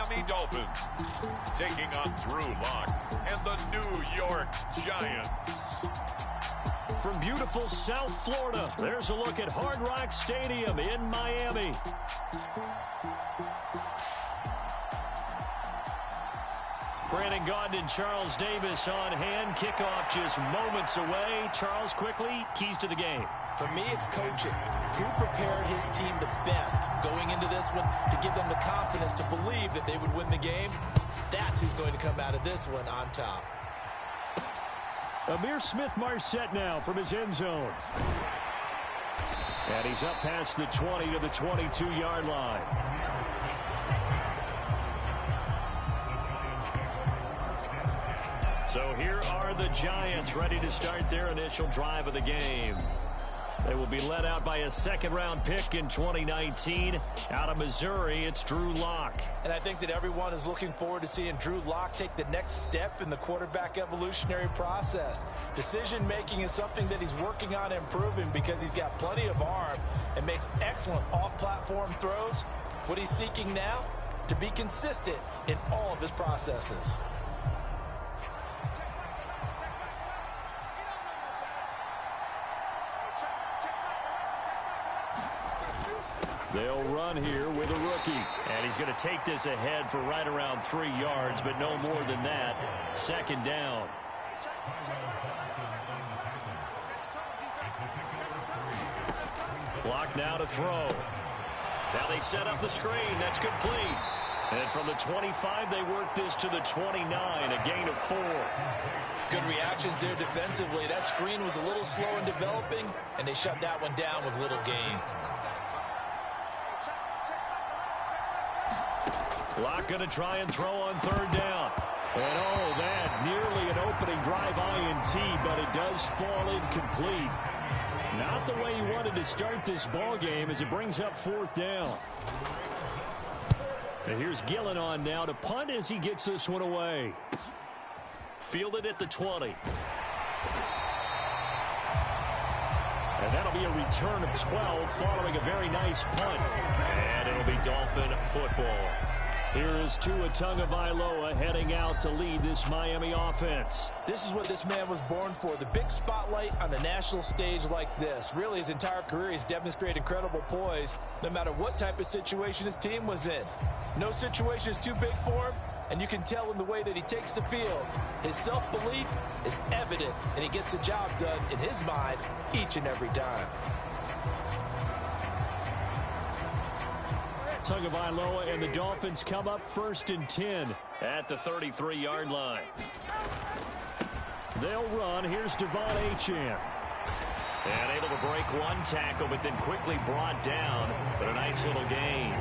Miami Dolphins taking on Drew Lock and the New York Giants. From beautiful South Florida, there's a look at Hard Rock Stadium in Miami. Brandon Gaudin and Charles Davis on hand. Kickoff just moments away. Charles, quickly, keys to the game. For me, it's coaching. Who prepared his team the best going into this one to give them the confidence to believe that they would win the game? That's who's going to come out of this one on top. Amir Smith-Marset now from his end zone. And he's up past the 20 to the 22-yard line. So here are the Giants ready to start their initial drive of the game. They will be led out by a second-round pick in 2019. Out of Missouri, it's Drew Lock. And I think that everyone is looking forward to seeing Drew Lock take the next step in the quarterback evolutionary process. Decision-making is something that he's working on improving because he's got plenty of arm and makes excellent off-platform throws. What he's seeking now? To be consistent in all of his processes. They'll run here with a rookie. And he's going to take this ahead for right around 3 yards, but no more than that. Second down. Block now to throw. Now they set up the screen. That's complete. And from the 25, they work this to the 29, a gain of 4. Good reactions there defensively. That screen was a little slow in developing, and they shut that one down with little gain. Lock going to try and throw on third down. And oh, that nearly an opening drive INT, but it does fall incomplete. Not the way he wanted to start this ball game as it brings up fourth down. And here's Gillen on now to punt as he gets this one away. Fielded at the 20. And that'll be a return of 12 following a very nice punt. And it'll be Dolphin football. Here is Tua Tagovailoa heading out to lead this Miami offense. This is what this man was born for, the big spotlight on a national stage like this. Really, his entire career, he's demonstrated incredible poise no matter what type of situation his team was in. No situation is too big for him, and you can tell in the way that he takes the field. His self-belief is evident, and he gets the job done in his mind each and every time. Tagovailoa and the Dolphins come up 1st and 10 at the 33-yard line. They'll run. Here's Devon Achane. And able to break one tackle, but then quickly brought down. But a nice little gain.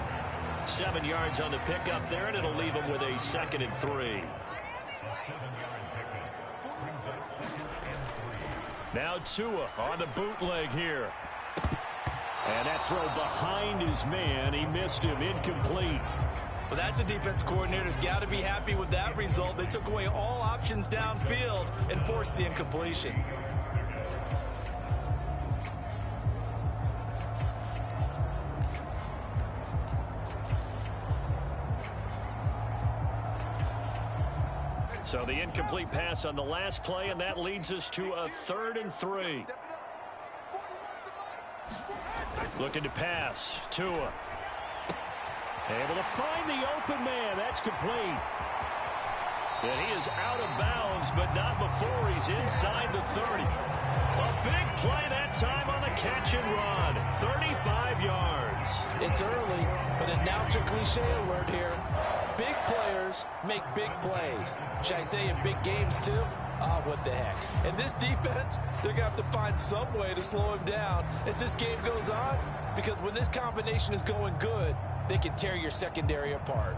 7 yards on the pickup there, and it'll leave him with a 2nd and 3. Now Tua on the bootleg here. And that throw behind his man. He missed him. Incomplete. Well, that's a defense coordinator's got to be happy with that result. They took away all options downfield and forced the incompletion. So the incomplete pass on the last play, and that leads us to a 3rd and 3. Looking to pass. Tua. Able to find the open man. That's complete. And he is out of bounds, but not before he's inside the 30. A big play that time on the catch and run. 35 yards. It's early, but announcer cliche alert here. Big players make big plays. Should I say in big games too? What the heck. And this defense, they're going to have to find some way to slow him down as this game goes on, because when this combination is going good, they can tear your secondary apart.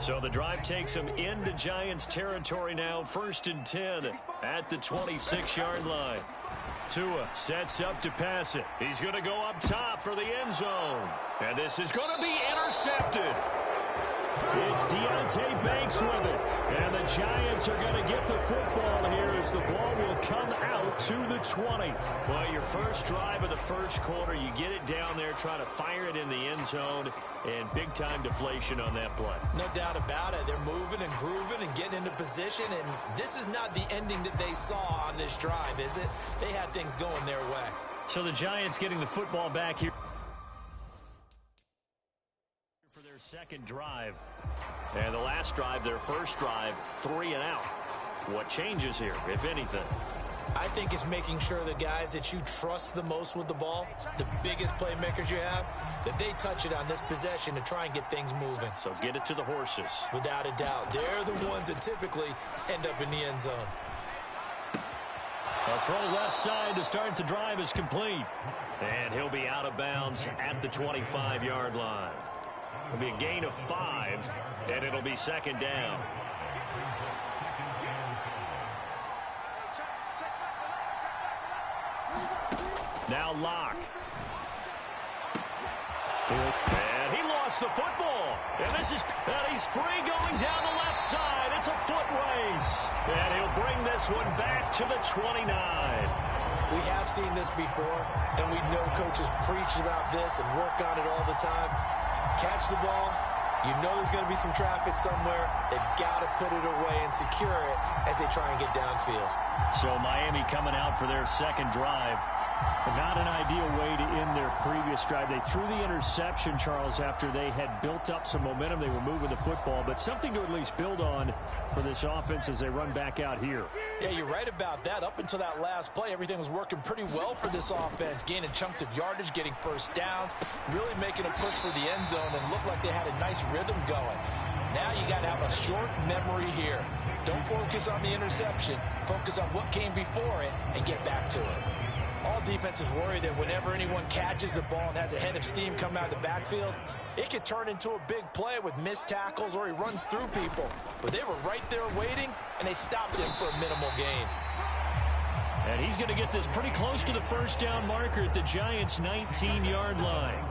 So the drive takes him into Giants territory now. 1st and 10 at the 26-yard line. Tua sets up to pass it. He's going to go up top for the end zone. And this is going to be intercepted. It's Deontay Banks with it. And the Giants are going to get the football here as the ball will come out to the 20. Well, your first drive of the first quarter, you get it down there, try to fire it in the end zone, and big-time deflation on that play. No doubt about it. They're moving and grooving and getting into position, and this is not the ending that they saw on this drive, is it? They had things going their way. So the Giants getting the football back here for their second drive. And the last drive, their first drive, 3 and out. What changes here, if anything? I think it's making sure the guys that you trust the most with the ball, the biggest playmakers you have, that they touch it on this possession to try and get things moving. So get it to the horses. Without a doubt. They're the ones that typically end up in the end zone. A throw left side to start the drive is complete. And he'll be out of bounds at the 25-yard line. It'll be a gain of 5, and it'll be second down. Now Locke. And he lost the football. And he's free going down the left side. It's a foot race. And he'll bring this one back to the 29. We have seen this before, and we know coaches preach about this and work on it all the time. Catch the ball. You know there's going to be some traffic somewhere. They've got to put it away and secure it as they try and get downfield. So Miami coming out for their second drive. Not an ideal way to end their previous drive. They threw the interception, Charles, after they had built up some momentum. They were moving the football, but something to at least build on for this offense as they run back out here. Yeah, you're right about that. Up until that last play, everything was working pretty well for this offense, gaining chunks of yardage, getting first downs, really making a push for the end zone, and looked like they had a nice rhythm going. Now you got to have a short memory here. Don't focus on the interception. Focus on what came before it and get back to it. All defenses worry that whenever anyone catches the ball and has a head of steam come out of the backfield, it could turn into a big play with missed tackles or he runs through people. But they were right there waiting, and they stopped him for a minimal gain. And he's going to get this pretty close to the first down marker at the Giants' 19-yard line.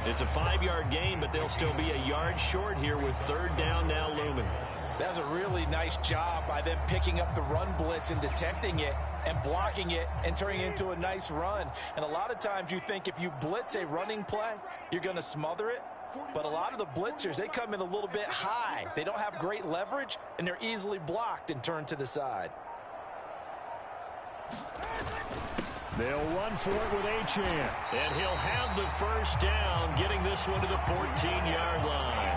It's a 5-yard gain, but they'll still be a yard short here with third down now looming. That was a really nice job by them picking up the run blitz and detecting it and blocking it and turning it into a nice run. And a lot of times you think if you blitz a running play, you're going to smother it. But a lot of the blitzers, they come in a little bit high. They don't have great leverage, and they're easily blocked and turned to the side. They'll run for it with Achane. And he'll have the first down, getting this one to the 14-yard line.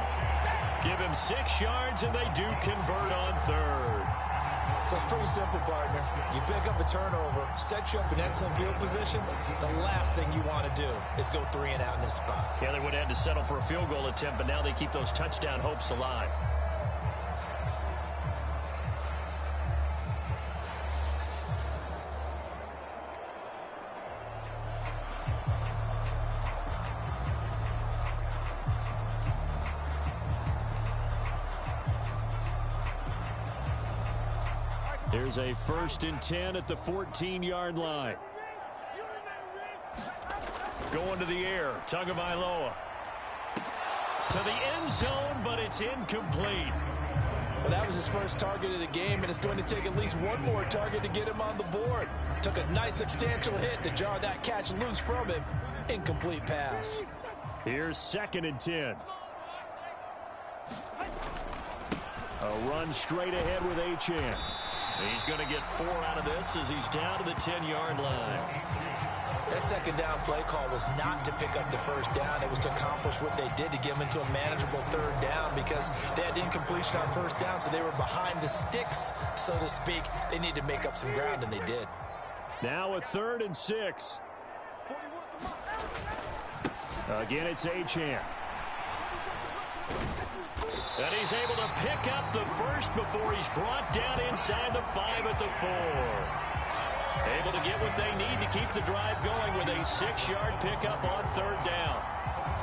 Give him 6 yards, and they do convert on third. So it's pretty simple, partner. You pick up a turnover, set you up in excellent field position. The last thing you want to do is go 3 and out in this spot. Yeah, they would have had to settle for a field goal attempt, but now they keep those touchdown hopes alive. Here's a 1st and 10 at the 14-yard line. Going to the air, Tagovailoa. To the end zone, but it's incomplete. Well, that was his first target of the game, and it's going to take at least one more target to get him on the board. Took a nice substantial hit to jar that catch loose from him. Incomplete pass. Here's 2nd and 10. A run straight ahead with Achane. He's going to get 4 out of this as he's down to the 10-yard line. That second down play call was not to pick up the first down. It was to accomplish what they did to get them into a manageable third down because they had incompletion on first down, so they were behind the sticks, so to speak. They needed to make up some ground, and they did. Now a 3rd and 6. Again, it's Achane. And he's able to pick up the first before he's brought down inside the 5 at the 4. Able to get what they need to keep the drive going with a 6-yard pickup on third down.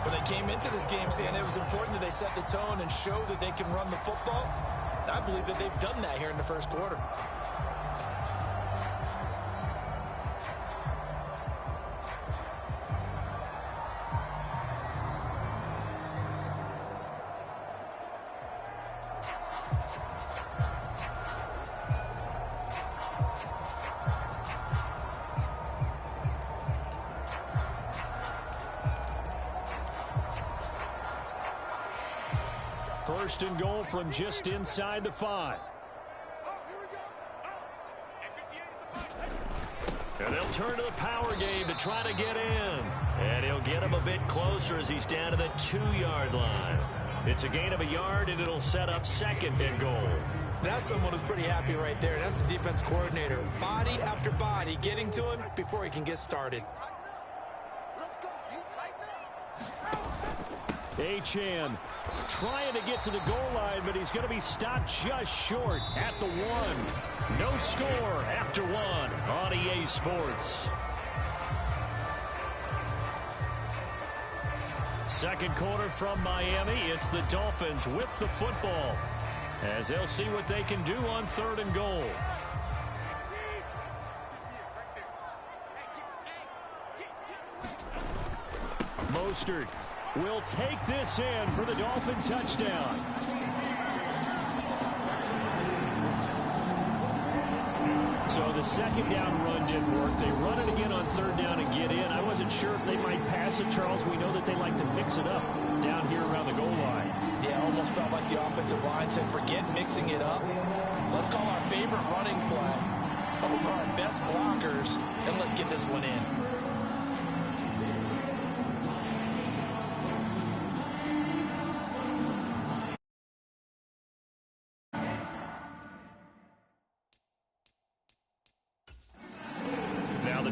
Well, they came into this game saying it was important that they set the tone and show that they can run the football. And I believe that they've done that here in the first quarter. First and goal from just inside the 5. And they'll turn to the power game to try to get in. And he'll get him a bit closer as he's down to the 2-yard line. It's a gain of a yard, and it'll set up second and goal. That's someone who's pretty happy right there. That's the defense coordinator. Body after body getting to him before he can get started. Achane trying to get to the goal line, but he's going to be stopped just short at the 1. No score after 1 on EA Sports. Second quarter from Miami. It's the Dolphins with the football as they'll see what they can do on 3rd and goal. Mostert will take this in for the Dolphin touchdown. So the second down run didn't work. They run it again on 3rd down and get in. I wasn't sure if they might pass it, Charles. We know that they like to mix it up down here around the goal line. Yeah, almost felt like the offensive line said, forget mixing it up. Let's call our favorite running play over our best blockers, and let's get this one in.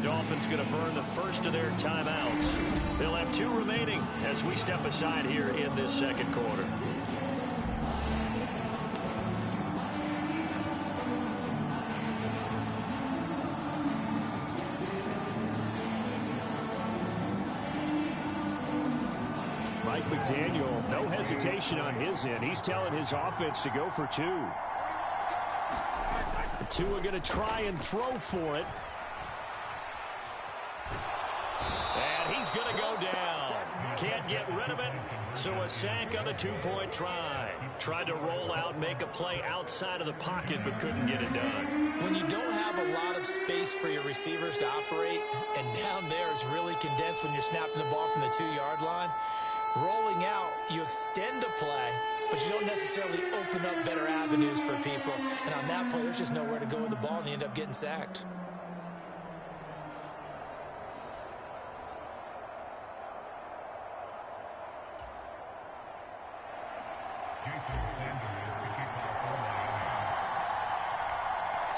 Dolphins going to burn the first of their timeouts. They'll have 2 remaining as we step aside here in this second quarter. Mike McDaniel, no hesitation on his end. He's telling his offense to go for 2. The 2 are going to try and throw for it. And he's going to go down. Can't get rid of it. So a sack on the 2-point try. Tried to roll out, make a play outside of the pocket, but couldn't get it done. When you don't have a lot of space for your receivers to operate, and down there it's really condensed when you're snapping the ball from the 2-yard line, rolling out, you extend a play, but you don't necessarily open up better avenues for people. And on that play, there's just nowhere to go with the ball, and you end up getting sacked.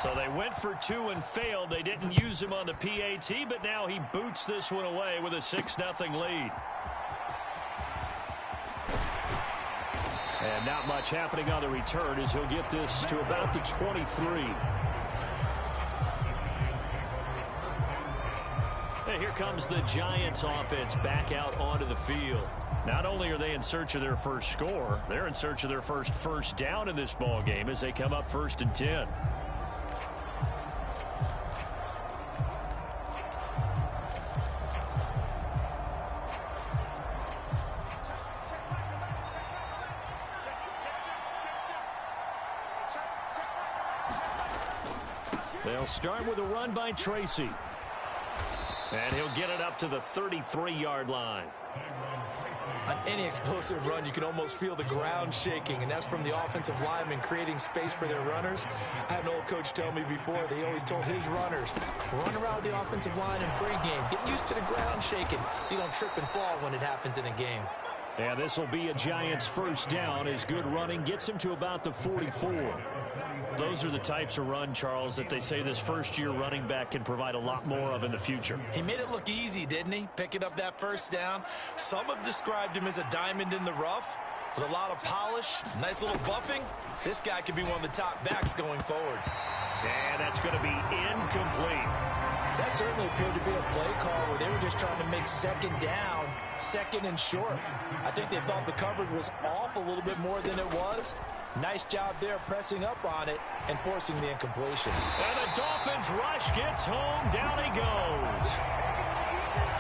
So they went for 2 and failed. They didn't use him on the PAT, but now he boots this one away with a 6-0 lead. And not much happening on the return as he'll get this to about the 23. And here comes the Giants offense back out onto the field. Not only are they in search of their first score, they're in search of their first down in this ball game as they come up 1st and 10. They'll start with a run by Tracy. And he'll get it up to the 33-yard line. On any explosive run, you can almost feel the ground shaking, and that's from the offensive linemen creating space for their runners. I had an old coach tell me before, they always told his runners, run around the offensive line in pregame. Get used to the ground shaking so you don't trip and fall when it happens in a game. And this will be a Giants first down as good running gets him to about the 44. Those are the types of run, Charles, that they say this first-year running back can provide a lot more of in the future. He made it look easy, didn't he? Picking up that first down. Some have described him as a diamond in the rough with a lot of polish, nice little buffing. This guy could be one of the top backs going forward. And that's going to be incomplete. That certainly appeared to be a play call where they were just trying to make second down, second and short. I think they thought the coverage was off a little bit more than it was. Nice job there pressing up on it and forcing the incompletion. And the Dolphins rush gets home. Down he goes.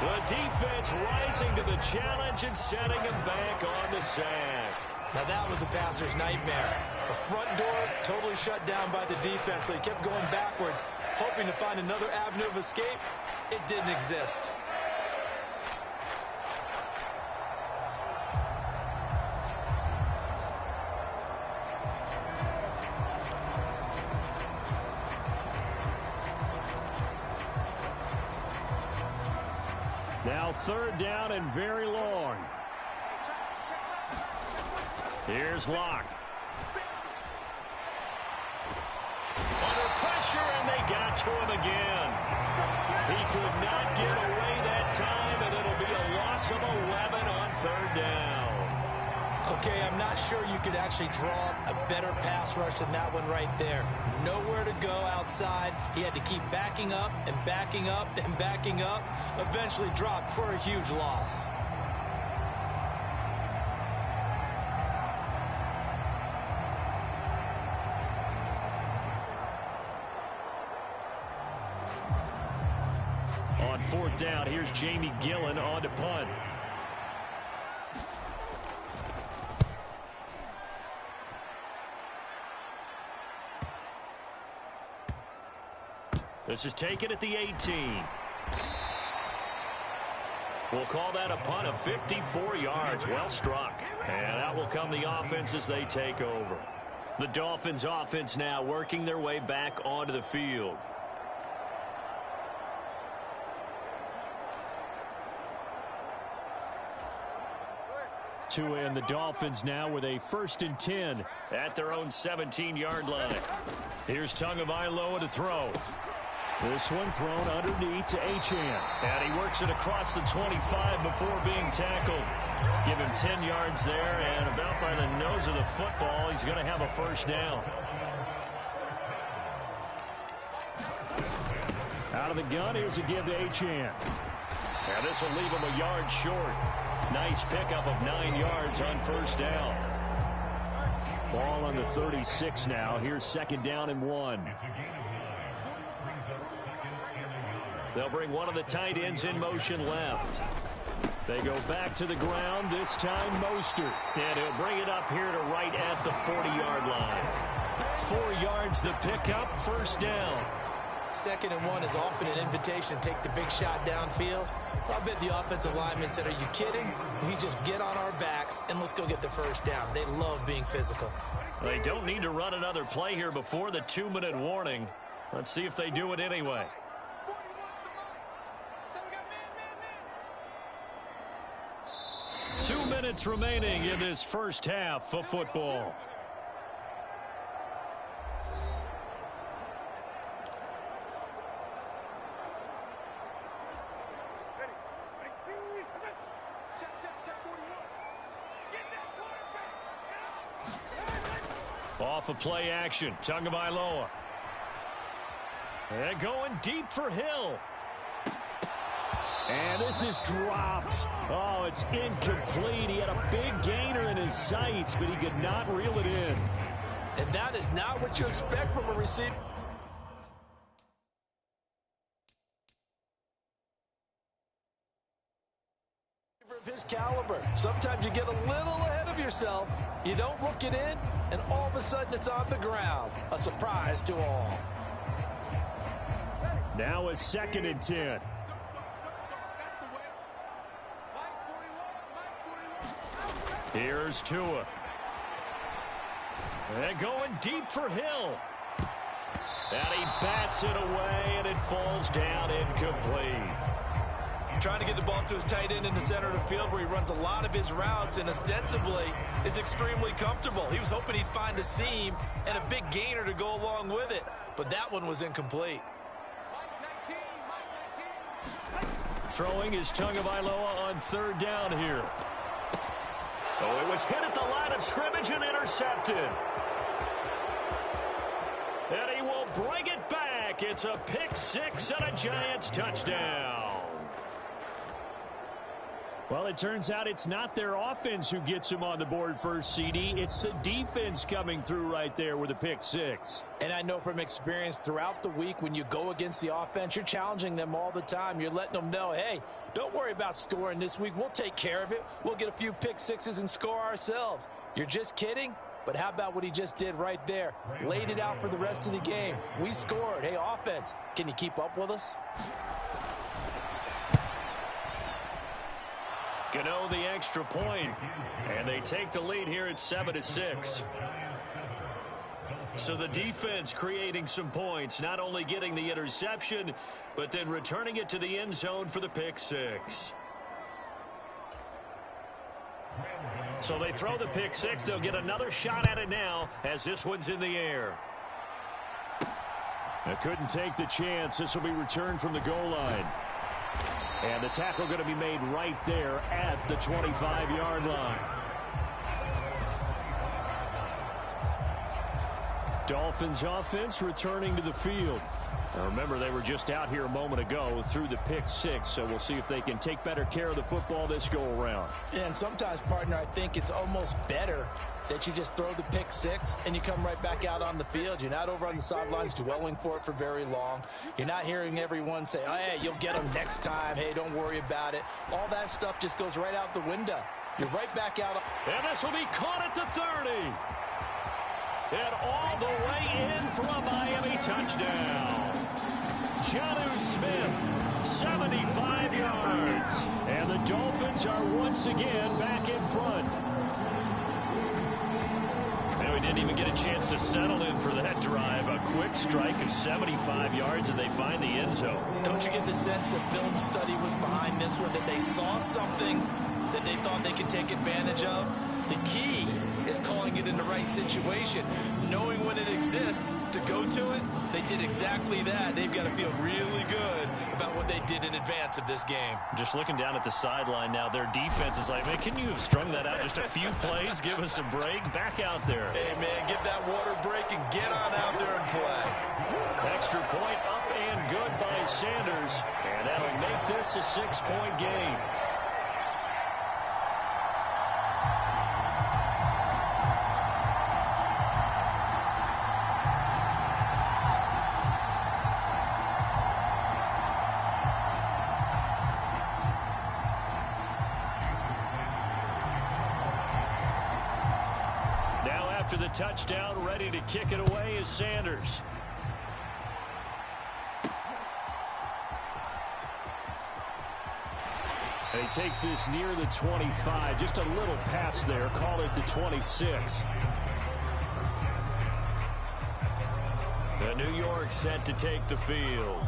The defense rising to the challenge and setting him back on the sack. Now that was a passer's nightmare. The front door totally shut down by the defense, so he kept going backwards, hoping to find another avenue of escape. It didn't exist. Now 3rd down and very long. Here's Locke. Under pressure, and they got to him again. He could not get away that time, and it'll be a loss of 11 on 3rd down. Okay, I'm not sure you could actually draw a better pass rush than that one right there. Nowhere to go outside. He had to keep backing up and backing up and backing up. Eventually dropped for a huge loss. On 4th down, here's Jamie Gillen on to punt. This is taken at the 18. We'll call that a punt of 54 yards. Well struck. And out will come the offense as they take over. The Dolphins offense now working their way back onto the field. And the Dolphins now with a 1st and 10 at their own 17-yard line. Here's Tagovailoa to throw. This one thrown underneath to Achane. And he works it across the 25 before being tackled. Give him 10 yards there, and about by the nose of the football, he's going to have a 1st down. Out of the gun, here's a give to Achane. And this will leave him a yard short. Nice pickup of 9 yards on 1st down. Ball on the 36 now. Here's 2nd down and 1. They'll bring one of the tight ends in motion left. They go back to the ground, this time Mostert. And he'll bring it up here to right at the 40-yard line. 4 yards the pickup, 1st down. 2nd and 1 is often an invitation to take the big shot downfield. I bet the offensive lineman said, are you kidding? We just get on our backs and let's go get the 1st down. They love being physical. They don't need to run another play here before the 2-minute warning. Let's see if they do it anyway. 2 minutes remaining in this 1st half of football. Off of play action, Tagovailoa. And going deep for Hill. And this is dropped. Oh, it's incomplete. He had a big gainer in his sights, but he could not reel it in. And that is not what you expect from a receiver. Of his caliber. Sometimes you get a little ahead of yourself. You don't look it in, and all of a sudden it's on the ground. A surprise to all. Now a 2nd and 10. Here's Tua. And going deep for Hill. And he bats it away, and it falls down incomplete. Trying to get the ball to his tight end in the center of the field where he runs a lot of his routes and ostensibly is extremely comfortable. He was hoping he'd find a seam and a big gainer to go along with it, but that one was incomplete. Throwing is Tagovailoa on 3rd down here. Oh, it was hit at the line of scrimmage and intercepted. And he will bring it back. It's a pick 6 and a Giants touchdown. Well, it turns out it's not their offense who gets him on the board first, CD. It's the defense coming through right there with a pick 6. And I know from experience throughout the week when you go against the offense, you're challenging them all the time. You're letting them know, hey, don't worry about scoring this week. We'll take care of it. We'll get a few pick 6s and score ourselves. You're just kidding? But how about what he just did right there? Laid it out for the rest of the game. We scored. Hey, offense, can you keep up with us? Gano the extra point, and they take the lead here at 7-6. So the defense creating some points, not only getting the interception, but then returning it to the end zone for the pick 6. So they throw the pick six. They'll get another shot at it now as this one's in the air. They couldn't take the chance. This will be returned from the goal line. And the tackle going to be made right there at the 25-yard line. Dolphins offense returning to the field. Now remember, they were just out here a moment ago through the pick six, so we'll see if they can take better care of the football this go-around. Yeah, and sometimes, partner, I think it's almost better that you just throw the pick six and you come right back out on the field. You're not over on the sidelines dwelling for it for very long. You're not hearing everyone say, oh, hey, you'll get them next time. Hey, don't worry about it. All that stuff just goes right out the window. You're right back out. And this will be caught at the 30. And all the way in for a Miami touchdown. Jonnu Smith, 75 yards. And the Dolphins are once again back in front. And we didn't even get a chance to settle in for that drive. A quick strike of 75 yards, and they find the end zone. Don't you get the sense that film study was behind this one, that they saw something that they thought they could take advantage of? The key is calling it in the right situation, knowing when it exists to go to it. They did exactly that. They've got to feel really good about what they did in advance of this game. Just looking down at the sideline now, their defense is like, man, can you have strung that out just a few plays? Give us a break. Back out there. Hey, man, get that water break and get on out there and play. Extra point up and good by Sanders, and that'll make this a 6-point game. After the touchdown, ready to kick it away is Sanders. And he takes this near the 25. Just a little pass there. Call it the 26. The New York set to take the field.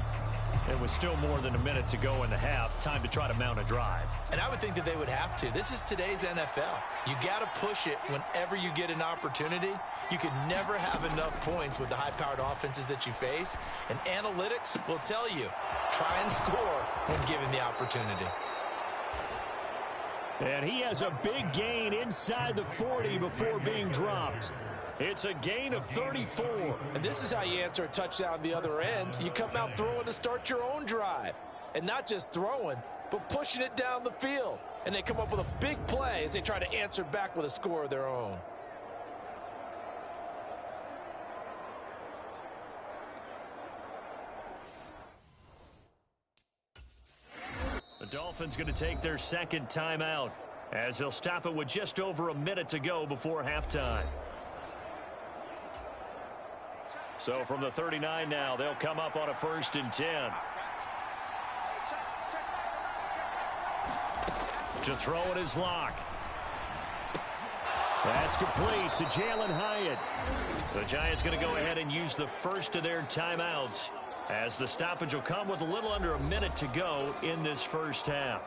It was still more than a minute to go in the half. Time to try to mount a drive. And I would think that they would have to. This is today's NFL. You got to push it whenever you get an opportunity. You could never have enough points with the high-powered offenses that you face. And analytics will tell you, try and score when given the opportunity. And he has a big gain inside the 40 before being dropped. It's a gain of 34. And this is how you answer a touchdown on the other end. You come out throwing to start your own drive. And not just throwing, but pushing it down the field. And they come up with a big play as they try to answer back with a score of their own. The Dolphins going to take their second timeout as they'll stop it with just over a minute to go before halftime. So from the 39 now, they'll come up on a 1st and 10. To throw it is Locke. That's complete to Jalen Hyatt. The Giants going to go ahead and use the first of their timeouts as the stoppage will come with a little under a minute to go in this first half.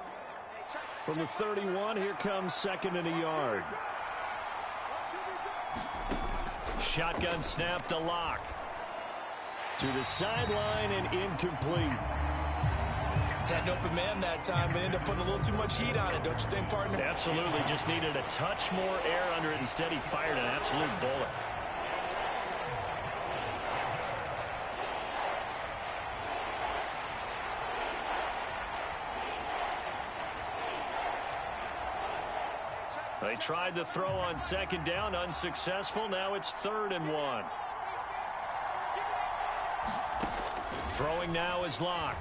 From the 31, here comes 2nd and a yard. Shotgun snap to Locke. To the sideline and incomplete. Had an open man that time, but ended up putting a little too much heat on it, don't you think, partner? Absolutely. Just needed a touch more air under it. Instead, he fired an absolute bullet. They tried the throw on 2nd down, unsuccessful. Now it's 3rd and 1. Throwing now is Locke.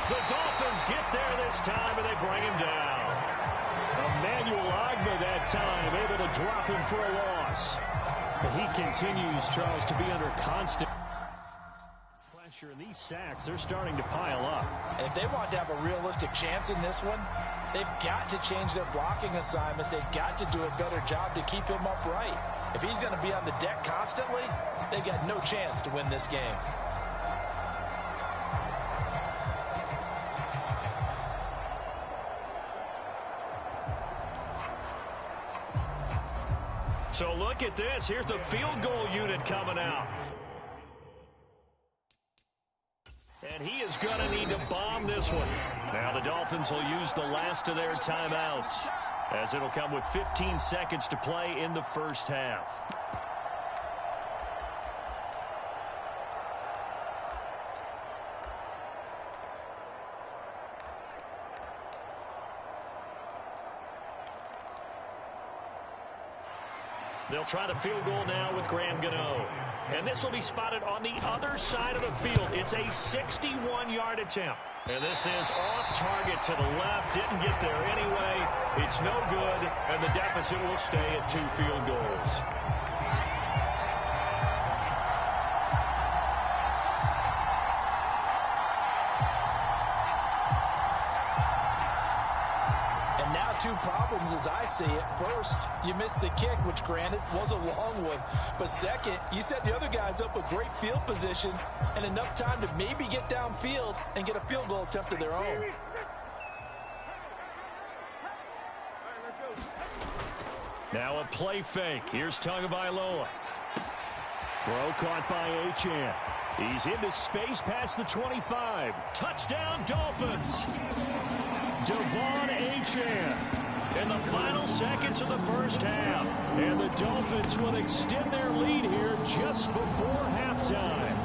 The Dolphins get there this time, and they bring him down. Emmanuel Ogbah that time, able to drop him for a loss. But he continues, Charles, to be under constant pressure. And these sacks, they're starting to pile up. And if they want to have a realistic chance in this one, they've got to change their blocking assignments. They've got to do a better job to keep him upright. If he's going to be on the deck constantly, they've got no chance to win this game. So look at this. Here's the field goal unit coming out. And he is going to need to bomb this one. Now the Dolphins will use the last of their timeouts, as it'll come with 15 seconds to play in the first half. They'll try the field goal now with Graham Gano. And this will be spotted on the other side of the field. It's a 61-yard attempt. And this is off target to the left. Didn't get there anyway. It's no good, and the deficit will stay at 2 field goals. Two problems as I see it. First, you missed the kick, which granted was a long one. But second, you set the other guys up with great field position and enough time to maybe get downfield and get a field goal attempt of their own. Now a play fake. Here's Tagovailoa. Throw caught by Achane. He's into space past the 25. Touchdown, Dolphins. Devon Achane in the final seconds of the first half. And the Dolphins will extend their lead here just before halftime.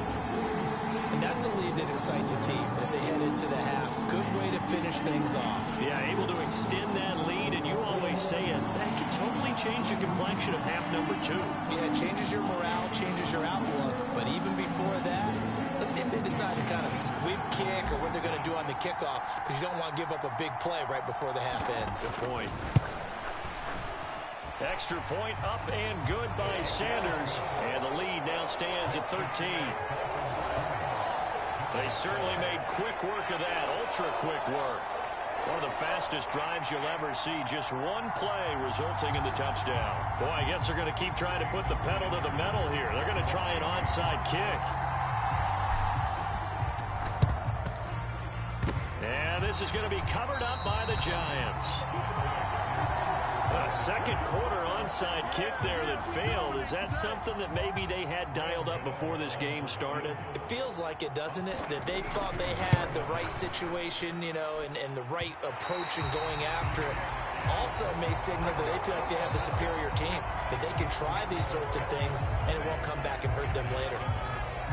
And that's a lead that excites a team as they head into the half. Good way to finish things off. Yeah, able to extend that lead, and you always say it, that can totally change the complexion of half number 2. Yeah, it changes your morale, changes your outlook. But even before that, let's see if they decide to kind of squib kick or what they're going to do on the kickoff, because you don't want to give up a big play right before the half ends. Good point. Extra point up and good by Sanders. And the lead now stands at 13. They certainly made quick work of that, ultra-quick work. One of the fastest drives you'll ever see. Just one play resulting in the touchdown. Boy, I guess they're going to keep trying to put the pedal to the metal here. They're going to try an onside kick. And this is going to be covered up by the Giants. A second quarter onside kick there that failed. Is that something that maybe they had dialed up before this game started? It feels like it, doesn't it? That they thought they had the right situation, you know, and the right approach in going after it. Also may signal that they feel like they have the superior team, that they can try these sorts of things and it won't come back and hurt them later.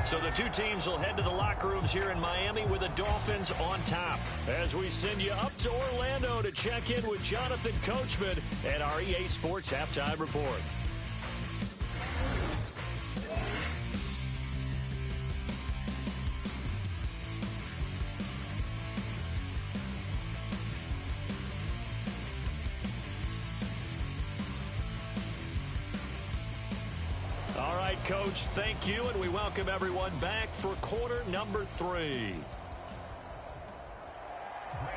So the two teams will head to the locker rooms here in Miami with the Dolphins on top. As we send you up to Orlando to check in with Jonathan Coachman at our EA Sports Halftime Report. All right, Coach, thank you, and we welcome everyone back for quarter number 3.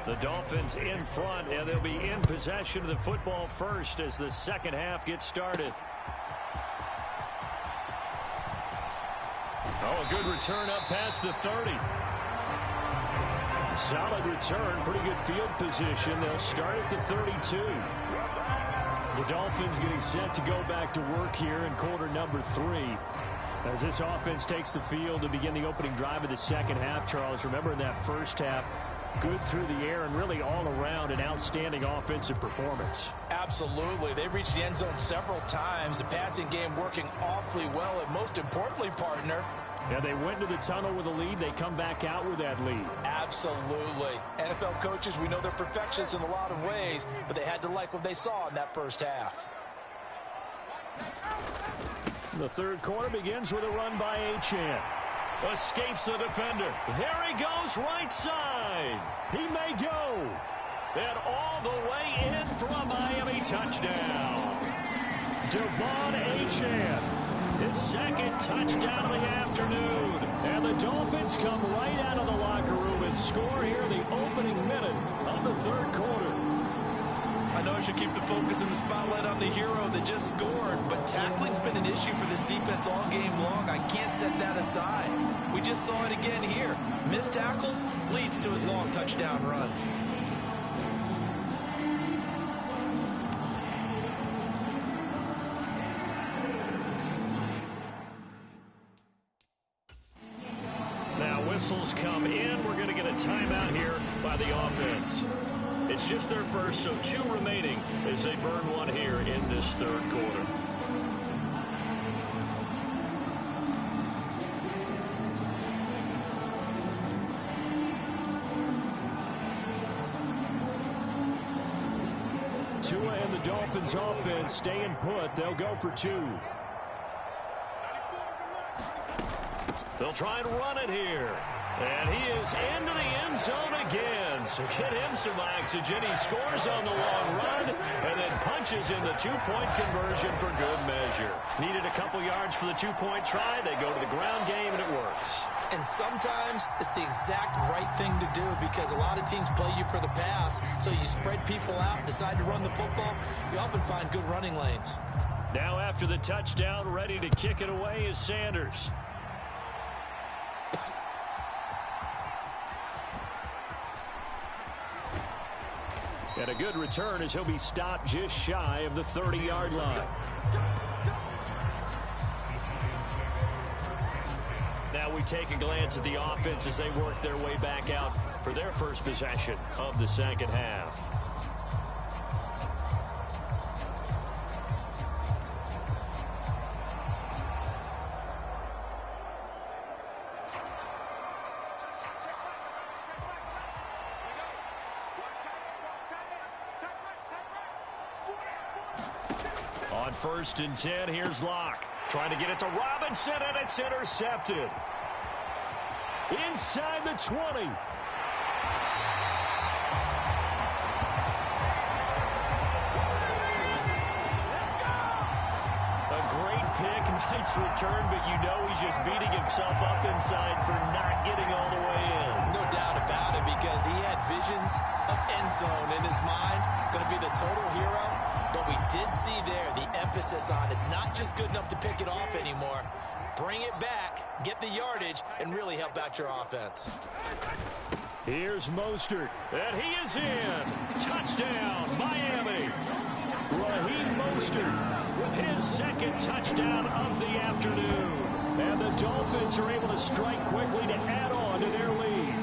The Dolphins in front, and they'll be in possession of the football first as the second half gets started. Oh, a good return up past the 30. Solid return, pretty good field position. They'll start at the 32. The Dolphins getting set to go back to work here in quarter number 3. As this offense takes the field to begin the opening drive of the second half, Charles, remember in that first half, good through the air and really all around an outstanding offensive performance. Absolutely. They reached the end zone several times. The passing game working awfully well, and most importantly, partner, yeah, they went to the tunnel with a lead. They come back out with that lead. Absolutely. NFL coaches, we know they're perfectionists in a lot of ways, but they had to like what they saw in that first half. The third quarter begins with a run by Achane. Escapes the defender. There he goes, right side. He may go. And all the way in for a Miami touchdown. Devon Achane. His second touchdown of the afternoon. And the Dolphins come right out of the locker room and score here in the opening minute of the third quarter. I know I should keep the focus and the spotlight on the hero that just scored, but tackling's been an issue for this defense all game long. I can't set that aside. We just saw it again here. Missed tackles leads to his long touchdown run. whistles come in. We're going to get a timeout here by the offense. It's just their first, so 2 remaining as they burn one here in this third quarter. Tua and the Dolphins offense staying put. They'll go for 2. They'll try and run it here. And he is into the end zone again. So get him some oxygen. He scores on the long run and then punches in the 2-point conversion for good measure. Needed a couple yards for the 2-point try. They go to the ground game, and it works. And sometimes it's the exact right thing to do because a lot of teams play you for the pass. So you spread people out, decide to run the football. You often find good running lanes. Now after the touchdown, ready to kick it away is Sanders. And a good return as he'll be stopped just shy of the 30-yard line. Now we take a glance at the offense as they work their way back out for their first possession of the second half. On 1st and 10, here's Locke. Trying to get it to Robinson, and it's intercepted. Inside the 20. A great pick, nice return, but you know he's just beating himself up inside for not getting all the way in. No doubt about it because he had visions of end zone in his mind. Going to be the total hero. But we did see there the emphasis on it's not just good enough to pick it off anymore. Bring it back, get the yardage, and really help out your offense. Here's Mostert, and he is in. Touchdown, Miami. Raheem Mostert with his second touchdown of the afternoon. And the Dolphins are able to strike quickly to add on to their lead.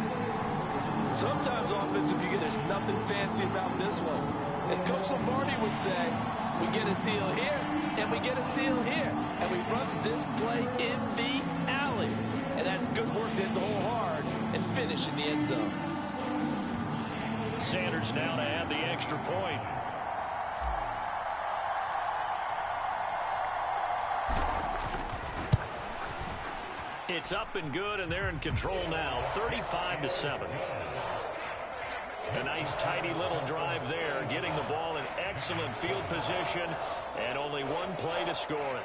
Sometimes offensively, there's nothing fancy about this one. As Coach Lombardi would say, we get a seal here, and we get a seal here. And we run this play in the alley. And that's good work to hit the hole hard and finish in the end zone. Sanders now to add the extra point. It's up and good, and they're in control now, 35-7. A nice, tidy little drive there, getting the ball in excellent field position, and only one play to score it.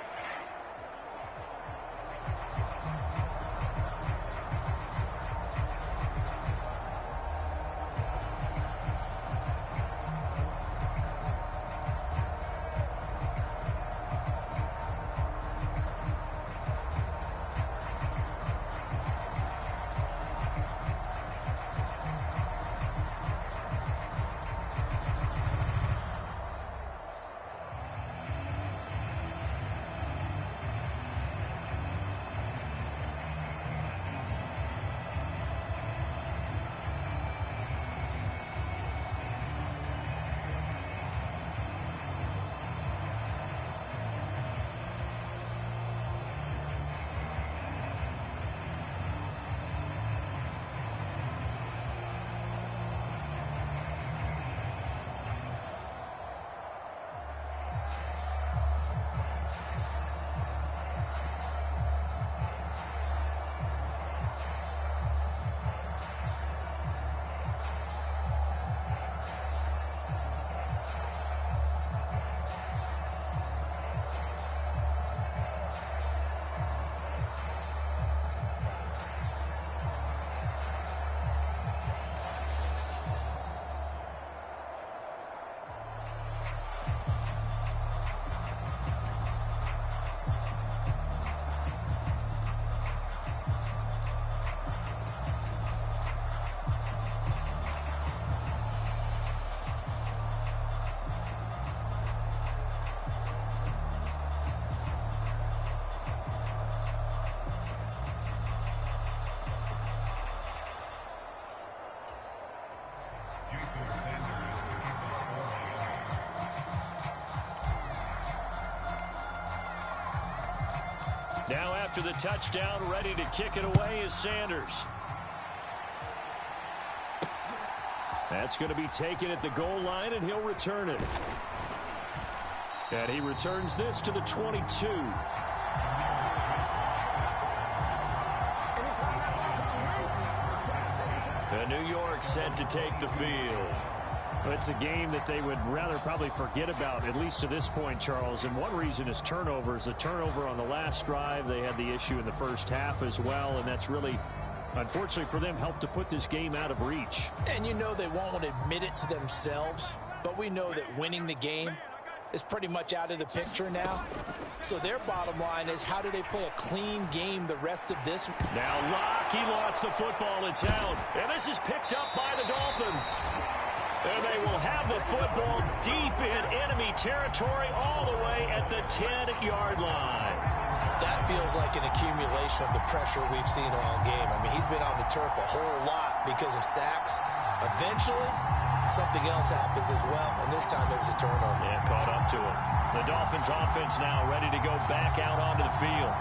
Now after the touchdown, ready to kick it away is Sanders. That's going to be taken at the goal line, and he'll return it. And he returns this to the 22. And New York set to take the field. It's a game that they would rather probably forget about, at least to this point, Charles. And one reason is turnovers. The turnover on the last drive, they had the issue in the first half as well, and that's really, unfortunately for them, helped to put this game out of reach. And you know they won't admit it to themselves, but we know that winning the game is pretty much out of the picture now. So their bottom line is, how do they play a clean game the rest of this? Now Locke, he lost the football. It's out. And this is picked up by the Dolphins. And they will have the football deep in enemy territory all the way at the 10-yard line. That feels like an accumulation of the pressure we've seen all game. I mean, he's been on the turf a whole lot because of sacks. Eventually, something else happens as well, and this time it was a turnover. Yeah, caught up to him. The Dolphins offense now ready to go back out onto the field.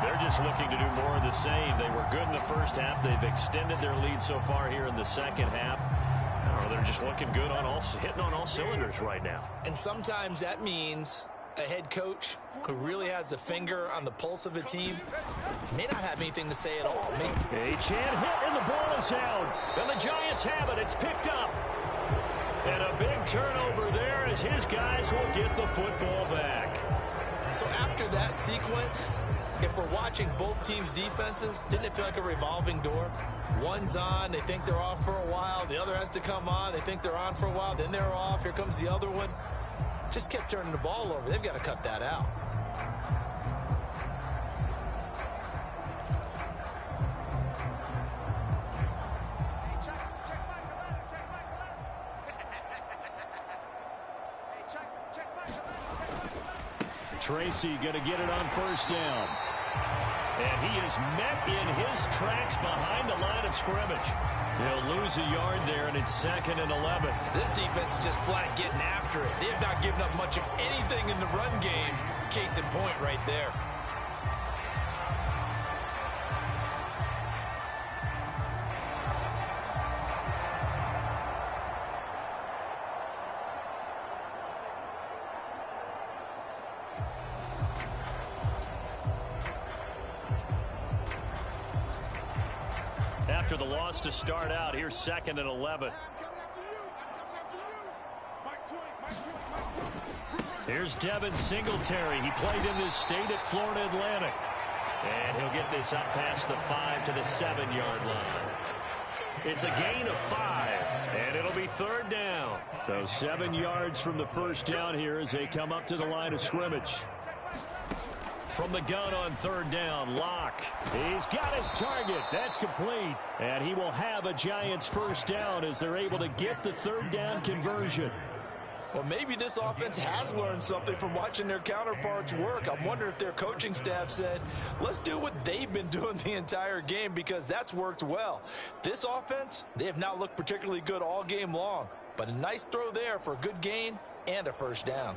They're just looking to do more of the same. They were good in the first half. They've extended their lead so far here in the second half. They're just looking good on hitting on all cylinders right now. And sometimes that means a head coach who really has a finger on the pulse of a team may not have anything to say at all. A chant hit and the ball is out. And the Giants have it. It's picked up. And a big turnover there as his guys will get the football back. So after that sequence, if we're watching both teams' defenses, didn't it feel like a revolving door? One's on, they think they're off for a while. The other has to come on, they think they're on for a while. Then they're off, here comes the other one. Just kept turning the ball over. They've got to cut that out. Tracy going to get it on first down. And he is met in his tracks behind the line of scrimmage. He'll lose a yard there, and it's 2nd and 11. This defense is just flat getting after it. They have not given up much of anything in the run game. Case in point right there. After the loss to start out, here's 2nd and 11. Here's Devin Singletary. He played in this state at Florida Atlantic. And he'll get this up past the 5 to the 7-yard line. It's a gain of 5, and it'll be 3rd down. So 7 yards from the first down here as they come up to the line of scrimmage. From the gun on 3rd down, Locke. He's got his target. That's complete. And he will have a Giants first down as they're able to get the 3rd down conversion. Well, maybe this offense has learned something from watching their counterparts work. I'm wondering if their coaching staff said, let's do what they've been doing the entire game, because that's worked well. This offense, they have not looked particularly good all game long. But a nice throw there for a good gain and a first down.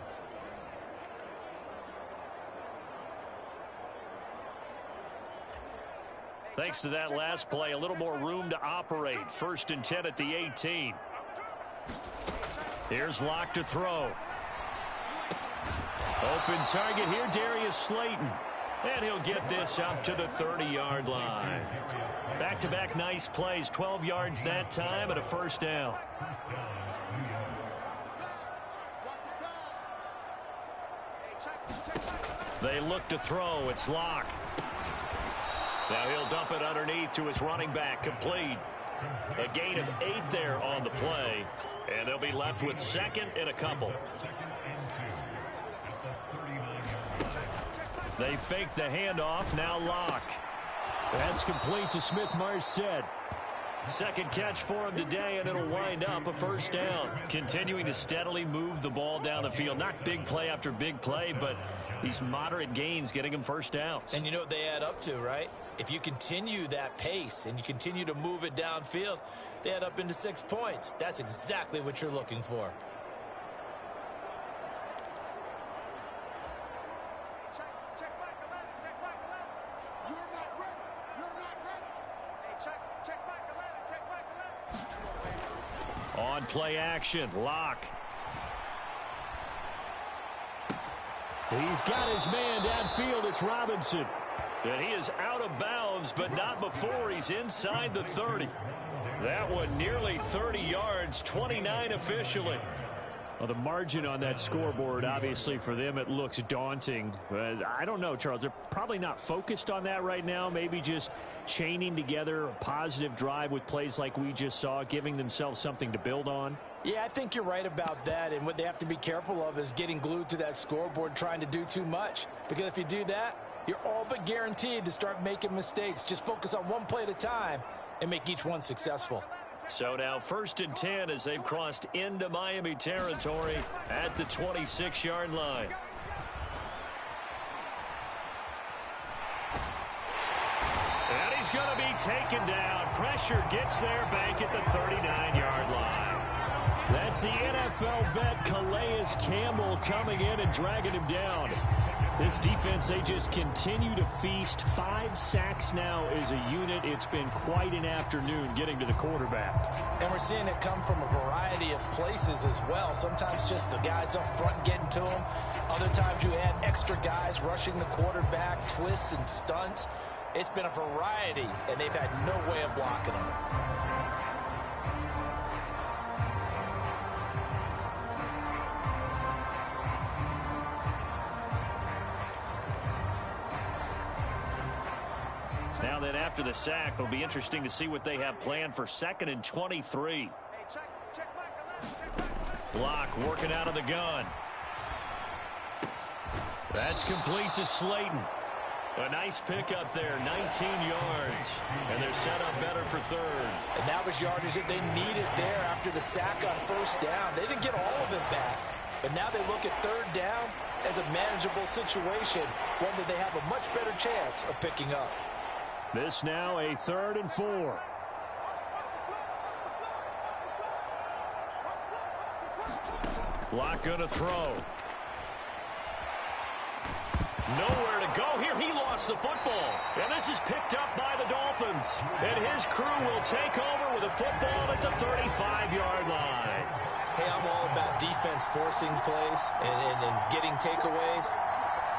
Thanks to that last play, a little more room to operate. 1st and 10 at the 18. Here's Locke to throw. Open target here, Darius Slayton. And he'll get this up to the 30-yard line. Back-to-back nice plays, 12 yards that time and a first down. They look to throw. It's Locke. Now he'll dump it underneath to his running back, complete. A gain of 8 there on the play, and they'll be left with 2nd and a couple. They fake the handoff, now Locke. That's complete to Smith-Marset. 2nd catch for him today, and it'll wind up a first down. Continuing to steadily move the ball down the field. Not big play after big play, but these moderate gains getting him first downs. And you know what they add up to, right? If you continue that pace and you continue to move it downfield, they add up into 6 points. That's exactly what you're looking for. On play action, Locke. He's got his man downfield. It's Robinson. And he is out of bounds, but not before he's inside the 30. That one nearly 30 yards, 29 officially. Well, the margin on that scoreboard, obviously, for them, it looks daunting. But I don't know, Charles. They're probably not focused on that right now. Maybe just chaining together a positive drive with plays like we just saw, giving themselves something to build on. Yeah, I think you're right about that. And what they have to be careful of is getting glued to that scoreboard, trying to do too much. Because if you do that, you're all but guaranteed to start making mistakes. Just focus on one play at a time and make each one successful. So now 1st and 10 as they've crossed into Miami territory at the 26-yard line. And he's going to be taken down. Pressure gets there back at the 39-yard line. That's the NFL vet Calais Campbell coming in and dragging him down. This defense, they just continue to feast. 5 sacks now as a unit. It's been quite an afternoon getting to the quarterback. And we're seeing it come from a variety of places as well. Sometimes just the guys up front getting to him. Other times you add extra guys rushing the quarterback, twists and stunts. It's been a variety, and they've had no way of blocking him. Now then, after the sack, it'll be interesting to see what they have planned for 2nd and 23. Block working out of the gun. That's complete to Slayton. A nice pickup there, 19 yards. And they're set up better for 3rd. And that was yardage that they needed there after the sack on 1st down. They didn't get all of it back, but now they look at 3rd down as a manageable situation, one that they have a much better chance of picking up. This now a 3rd and 4. Block gonna throw. Nowhere to go here. He lost the football. And this is picked up by the Dolphins. And his crew will take over with a football at the 35-yard line. Hey, I'm all about defense forcing plays and getting takeaways.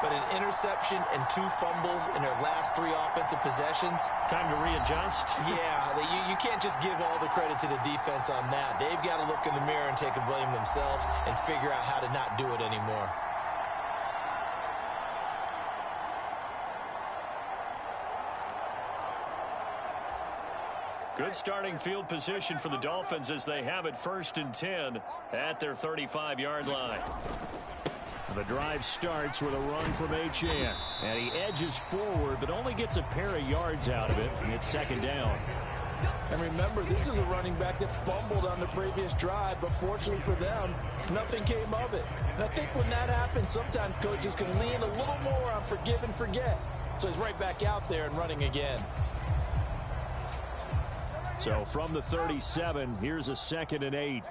But an interception and 2 fumbles in their last 3 offensive possessions. Time to readjust. Yeah, you can't just give all the credit to the defense on that. They've got to look in the mirror and take a blame themselves and figure out how to not do it anymore. Good starting field position for the Dolphins as they have it 1st and 10 at their 35-yard line. The drive starts with a run from H.N. And he edges forward, but only gets a pair of yards out of it, and it's 2nd down. And remember, this is a running back that fumbled on the previous drive, but fortunately for them, nothing came of it. And I think when that happens, sometimes coaches can lean a little more on forgive and forget. So he's right back out there and running again. So from the 37, here's a 2nd and 8.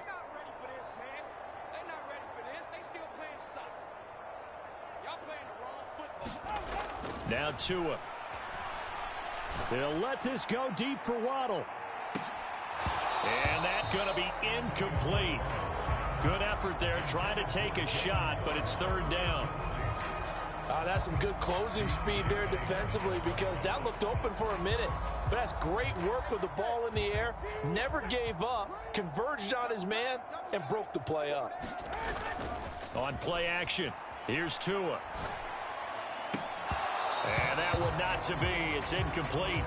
Now Tua. They'll let this go deep for Waddle. And that's going to be incomplete. Good effort there trying to take a shot, but it's 3rd down. That's some good closing speed there defensively because that looked open for a minute. But that's great work with the ball in the air. Never gave up, converged on his man, and broke the play up. On play action, here's Tua. And that one not to be. It's incomplete.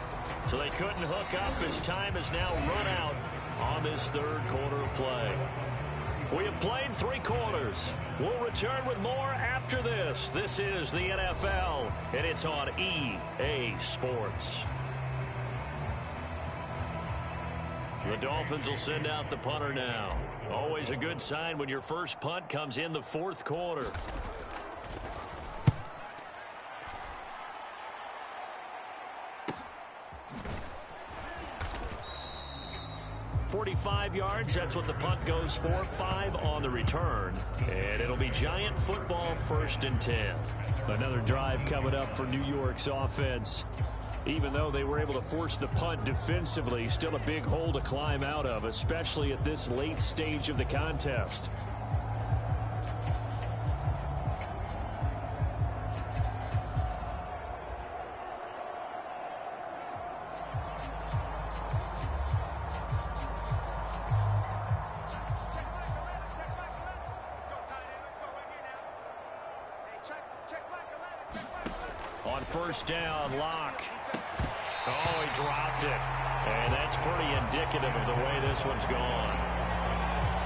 So they couldn't hook up as time has now run out on this 3rd quarter of play. We have played 3 quarters. We'll return with more after this. This is the NFL, and it's on EA Sports. The Dolphins will send out the punter now. Always a good sign when your first punt comes in the 4th quarter. 45 yards. That's what the punt goes for. 5 on the return. And it'll be Giant football, 1st and 10. Another drive coming up for New York's offense. Even though they were able to force the punt defensively, still a big hole to climb out of, especially at this late stage of the contest. On 1st down, Locke. Oh, he dropped it. And that's pretty indicative of the way this one's gone.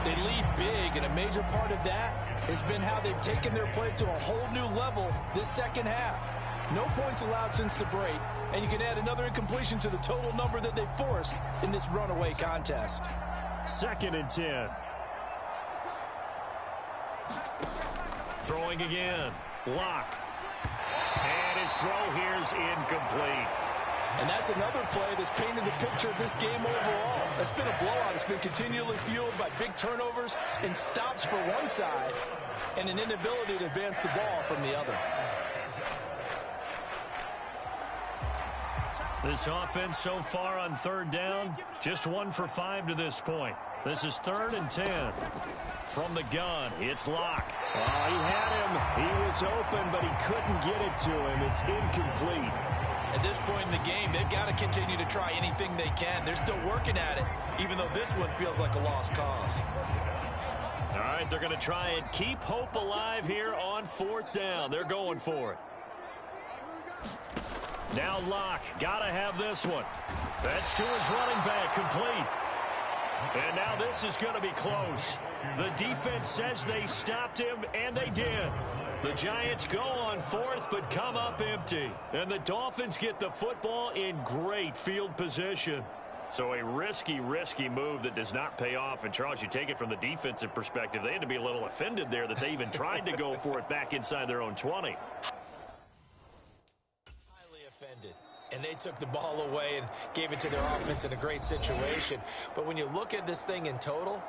They lead big, and a major part of that has been how they've taken their play to a whole new level this second half. No points allowed since the break, and you can add another incompletion to the total number that they forced in this runaway contest. 2nd and 10. Throwing again. Locke. And his throw here's incomplete. And that's another play that's painted the picture of this game overall. It's been a blowout. It's been continually fueled by big turnovers and stops for one side and an inability to advance the ball from the other. This offense so far on 3rd down, just 1 for 5 to this point. This is 3rd and 10. From the gun, it's Locke. Oh, he had him. He was open, but he couldn't get it to him. It's incomplete. At this point in the game, they've got to continue to try anything they can. They're still working at it, even though this one feels like a lost cause. All right, they're going to try and keep hope alive here on 4th down. They're going for it. Now Locke, got to have this one. That's to his running back, complete. And now this is going to be close. The defense says they stopped him, and they did. The Giants go on 4th, but come up empty. And the Dolphins get the football in great field position. So a risky move that does not pay off. And, Charles, you take it from the defensive perspective. They had to be a little offended there that they even tried to go for it back inside their own 20. Highly offended. And they took the ball away and gave it to their offense in a great situation. But when you look at this thing in total,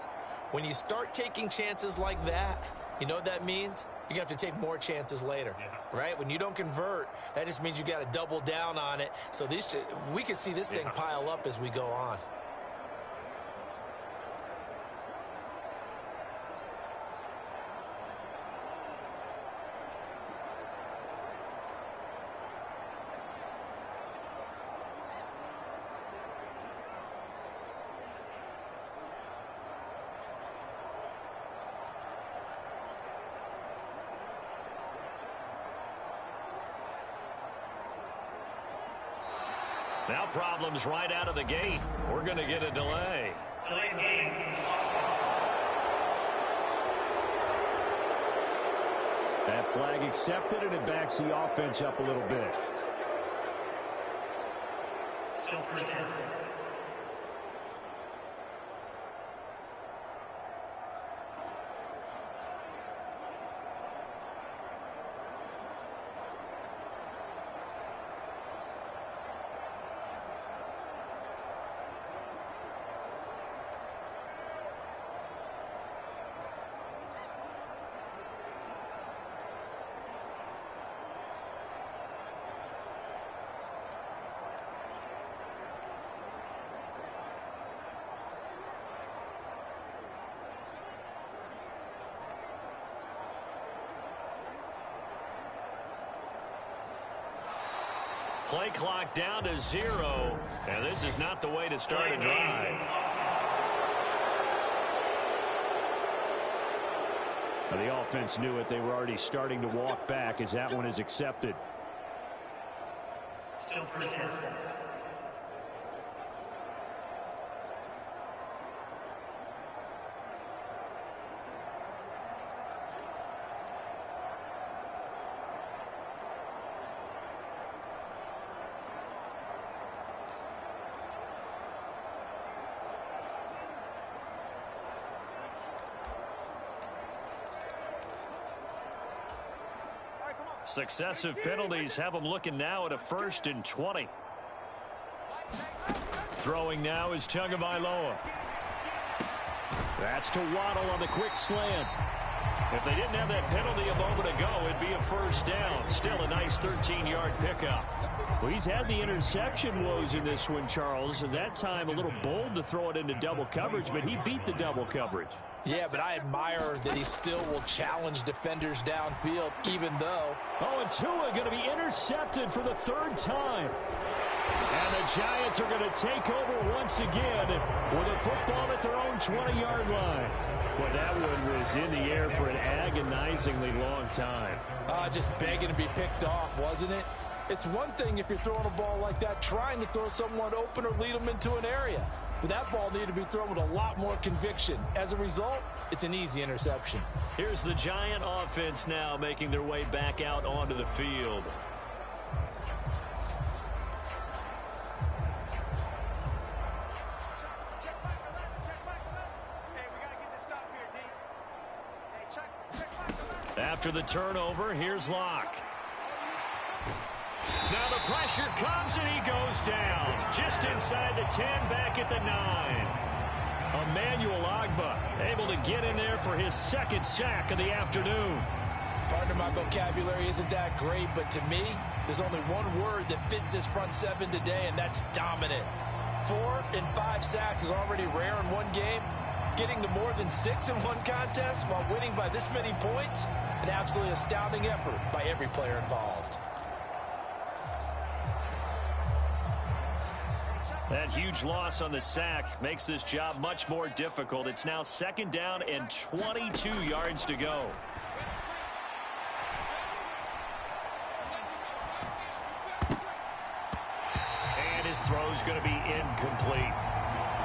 when you start taking chances like that, you know what that means? You're going to have to take more chances later, right? When you don't convert, that just means you got to double down on it. So we can see this thing pile up as we go on. Now problems right out of the gate. We're going to get a delay. That flag accepted, and it backs the offense up a little bit. Still first down. Play clock down to 0, and this is not the way to start a drive. Now, the offense knew it. They were already starting to walk back as that one is accepted. Still first down. Successive penalties have them looking now at a 1st and 20. Throwing now is Tagovailoa. That's to Waddle on the quick slant. If they didn't have that penalty a moment ago, it'd be a first down. Still a nice 13-yard pickup. Well, he's had the interception woes in this one, Charles. At that time, a little bold to throw it into double coverage, but he beat the double coverage. Yeah, but I admire that he still will challenge defenders downfield, even though... Oh, and Tua going to be intercepted for the third time. And the Giants are going to take over once again with a football at their own 20-yard line. Well, that one was in the air for an agonizingly long time. Just begging to be picked off, wasn't it? It's one thing if you're throwing a ball like that, trying to throw someone open or lead them into an area. But that ball needed to be thrown with a lot more conviction. As a result, it's an easy interception. Here's the Giant offense now making their way back out onto the field. After the turnover, here's Locke. Now the pressure comes and he goes down. Just inside the 10, back at the 9. Emmanuel Ogbah able to get in there for his second sack of the afternoon. Partner, my vocabulary isn't that great, but to me, there's only one word that fits this front seven today, and that's dominant. 4 and 5 sacks is already rare in one game. Getting to more than 6 in one contest while winning by this many points, an absolutely astounding effort by every player involved. That huge loss on the sack makes this job much more difficult. It's now second down and 22 yards to go. And his throw's going to be incomplete.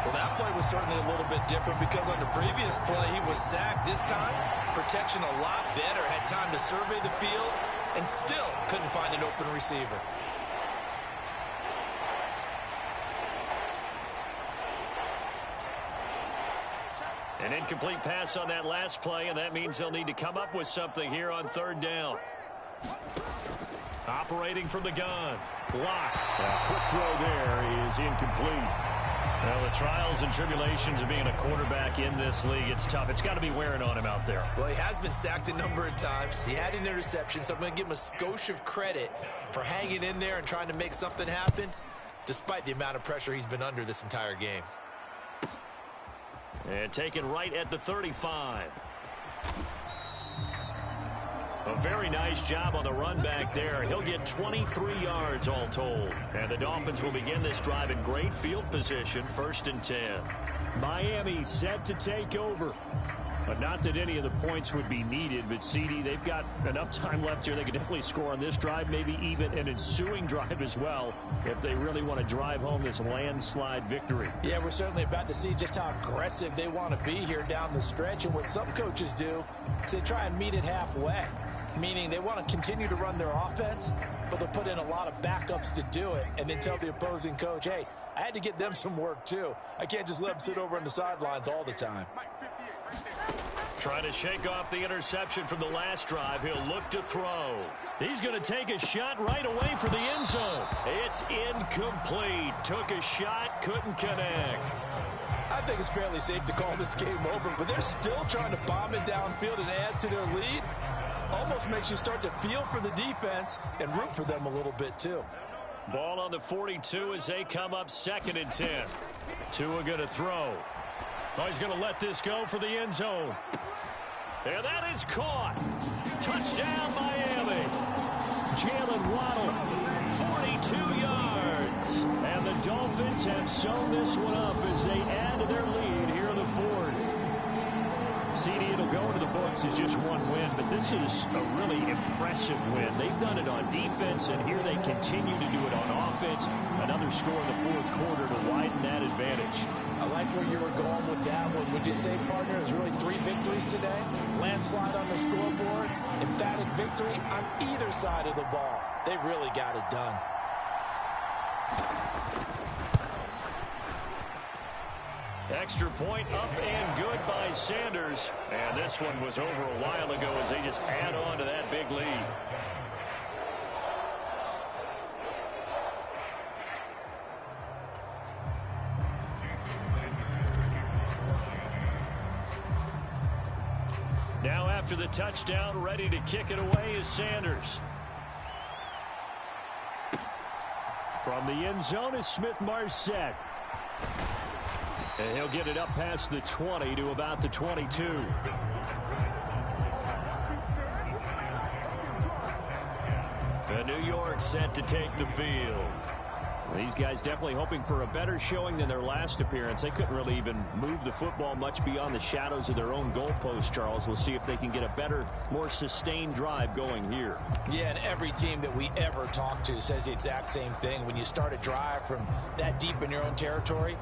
Well, that play was certainly a little bit different because on the previous play, he was sacked. This time, protection a lot better. Had time to survey the field and still couldn't find an open receiver. An incomplete pass on that last play, and that means they'll need to come up with something here on third down. Operating from the gun. Locke. A quick throw there is incomplete. Well, the trials and tribulations of being a quarterback in this league, it's tough. It's got to be wearing on him out there. Well, he has been sacked a number of times. He had an interception, so I'm going to give him a skosh of credit for hanging in there and trying to make something happen, despite the amount of pressure he's been under this entire game. And taken right at the 35. A very nice job on the run back there. He'll get 23 yards all told. And the Dolphins will begin this drive in great field position, 1st and 10. Miami set to take over. But not that any of the points would be needed, but CD, they've got enough time left here. They can definitely score on this drive, maybe even an ensuing drive as well, if they really want to drive home this landslide victory. Yeah, we're certainly about to see just how aggressive they want to be here down the stretch. And what some coaches do is they try and meet it halfway, meaning they want to continue to run their offense, but they'll put in a lot of backups to do it and then tell the opposing coach, hey, I had to get them some work too. I can't just let them sit over on the sidelines all the time. Trying to shake off the interception from the last drive. He'll look to throw. He's going to take a shot right away for the end zone. It's incomplete. Took a shot, couldn't connect. I think it's fairly safe to call this game over, but they're still trying to bomb it downfield and add to their lead. Almost makes you start to feel for the defense and root for them a little bit too. Ball on the 42 as they come up 2nd and 10. Tua going to throw. Oh, he's going to let this go for the end zone. And that is caught. Touchdown, Miami. Jalen Waddle, 42 yards. and the Dolphins have sewn this one up as they add to their lead here in the 4th. CD, it'll go into the books as just one win, but this is a really impressive win. They've done it on defense, and here they continue to do it on offense. Another score in the 4th quarter to widen that advantage. I like where you were going with that one. Would you say, partner, it's really 3 victories today? Landslide on the scoreboard, emphatic victory on either side of the ball. They really got it done. Extra point up and good by Sanders. And this one was over a while ago as they just add on to that big lead. Now after the touchdown, ready to kick it away is Sanders. From the end zone is Smith-Marset. And he'll get it up past the 20 to about the 22. And New York set to take the field. These guys definitely hoping for a better showing than their last appearance. They couldn't really even move the football much beyond the shadows of their own goalpost, Charles. We'll see if they can get a better, more sustained drive going here. Yeah, and every team that we ever talk to says the exact same thing. When you start a drive from that deep in your own territory,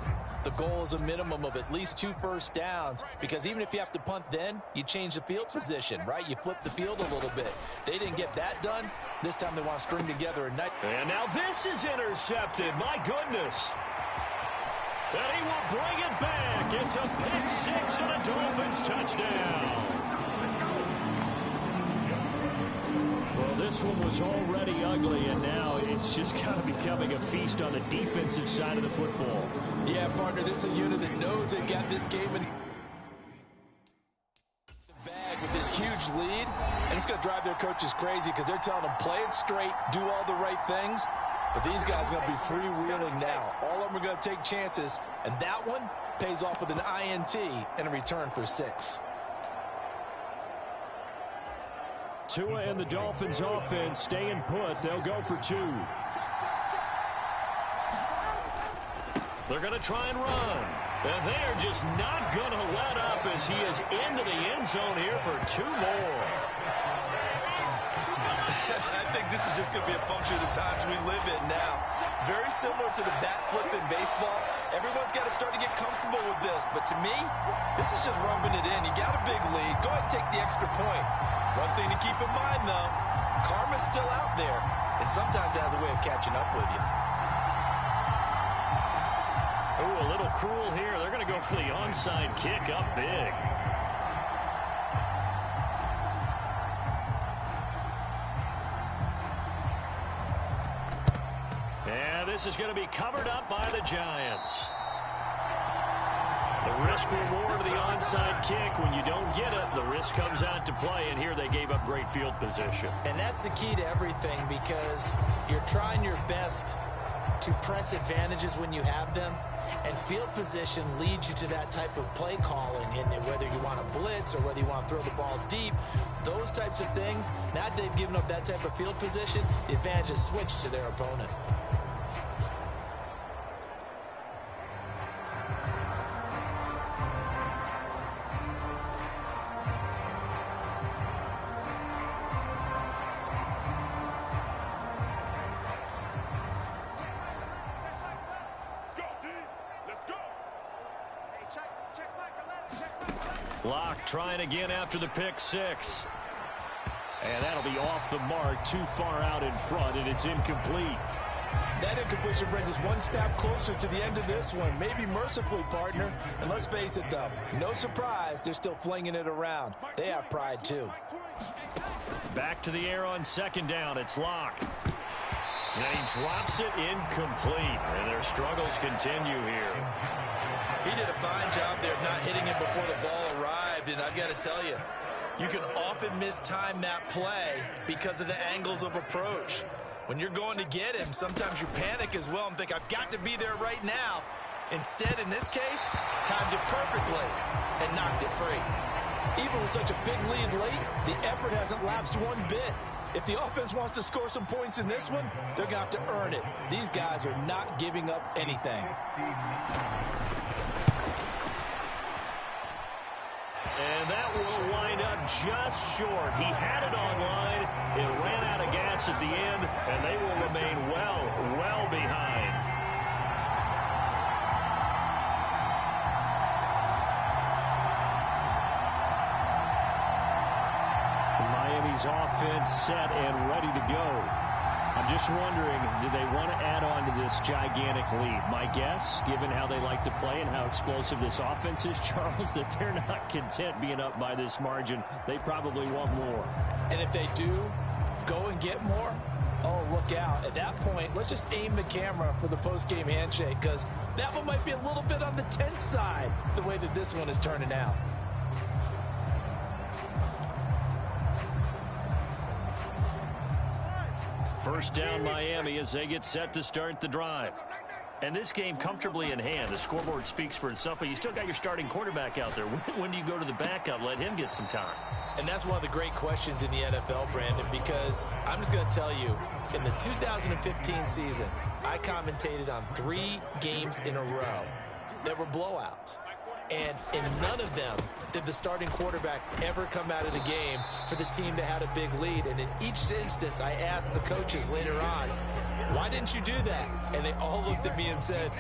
the goal is a minimum of at least 2 first downs, because even if you have to punt then, you change the field position, right? You flip the field a little bit. They didn't get that done. This time they want to string together a night. And now this is intercepted. My goodness. And he will bring it back. It's a pick 6 and a Dolphins touchdown. Well, this one was already ugly, and now it's just kind of becoming a feast on the defensive side of the football. Yeah, partner, this is a unit that knows they got this game in the bag with this huge lead, and it's going to drive their coaches crazy because they're telling them play it straight, do all the right things. But these guys are going to be freewheeling now. All of them are going to take chances, and that one pays off with an INT and a return for 6. Tua and the Dolphins offense staying put. They'll go for 2. They're going to try and run. And they are just not going to let up as he is into the end zone here for 2 more. I think this is just going to be a function of the times we live in now. Very similar to the bat flip in baseball. Everyone's got to start to get comfortable with this. But to me, this is just rubbing it in. You got a big lead. Go ahead and take the extra point. One thing to keep in mind, though, karma's still out there. And sometimes it has a way of catching up with you. Oh, a little cruel here. They're going to go for the onside kick up big. And this is going to be covered up by the Giants. The risk reward of the onside kick. When you don't get it, the risk comes out to play, and here they gave up great field position. And that's the key to everything, because you're trying your best to press advantages when you have them, and field position leads you to that type of play calling, and whether you want to blitz or whether you want to throw the ball deep, those types of things. Now that they've given up that type of field position, the advantage is switched to their opponent. Locke trying again after the pick 6. And that'll be off the mark, too far out in front, and it's incomplete. That incompletion brings us one step closer to the end of this one. Maybe mercifully, partner. And let's face it, though, no surprise, they're still flinging it around. They have pride, too. Back to the air on 2nd down. It's Locke. And he drops it incomplete. And their struggles continue here. He did a fine job there of not hitting it before the ball arrived. And I've got to tell you, you can often mistime that play because of the angles of approach. When you're going to get him, sometimes you panic as well and think, I've got to be there right now. Instead, in this case, timed it perfectly and knocked it free. Even with such a big lead late, the effort hasn't lapsed one bit. If the offense wants to score some points in this one, they're going to have to earn it. These guys are not giving up anything. And that will wind up just short. He had it online. It ran out of gas at the end, and they will remain well behind. Miami's offense set and ready to go. I'm just wondering, do they want to add on to this gigantic lead? My guess, given how they like to play and how explosive this offense is, Charles, that they're not content being up by this margin. They probably want more. And if they do go and get more, oh, look out. At that point, let's just aim the camera for the post-game handshake, because that one might be a little bit on the tense side, the way that this one is turning out. First down Miami as they get set to start the drive. And this game comfortably in hand. The scoreboard speaks for itself, but you still got your starting quarterback out there. When do you go to the backup? Let him get some time. And that's one of the great questions in the NFL, Brandon, because I'm just going to tell you, in the 2015 season, I commentated on 3 games in a row that were blowouts. And in none of them did the starting quarterback ever come out of the game for the team that had a big lead. And in each instance, I asked the coaches later on, why didn't you do that? And they all looked at me and said,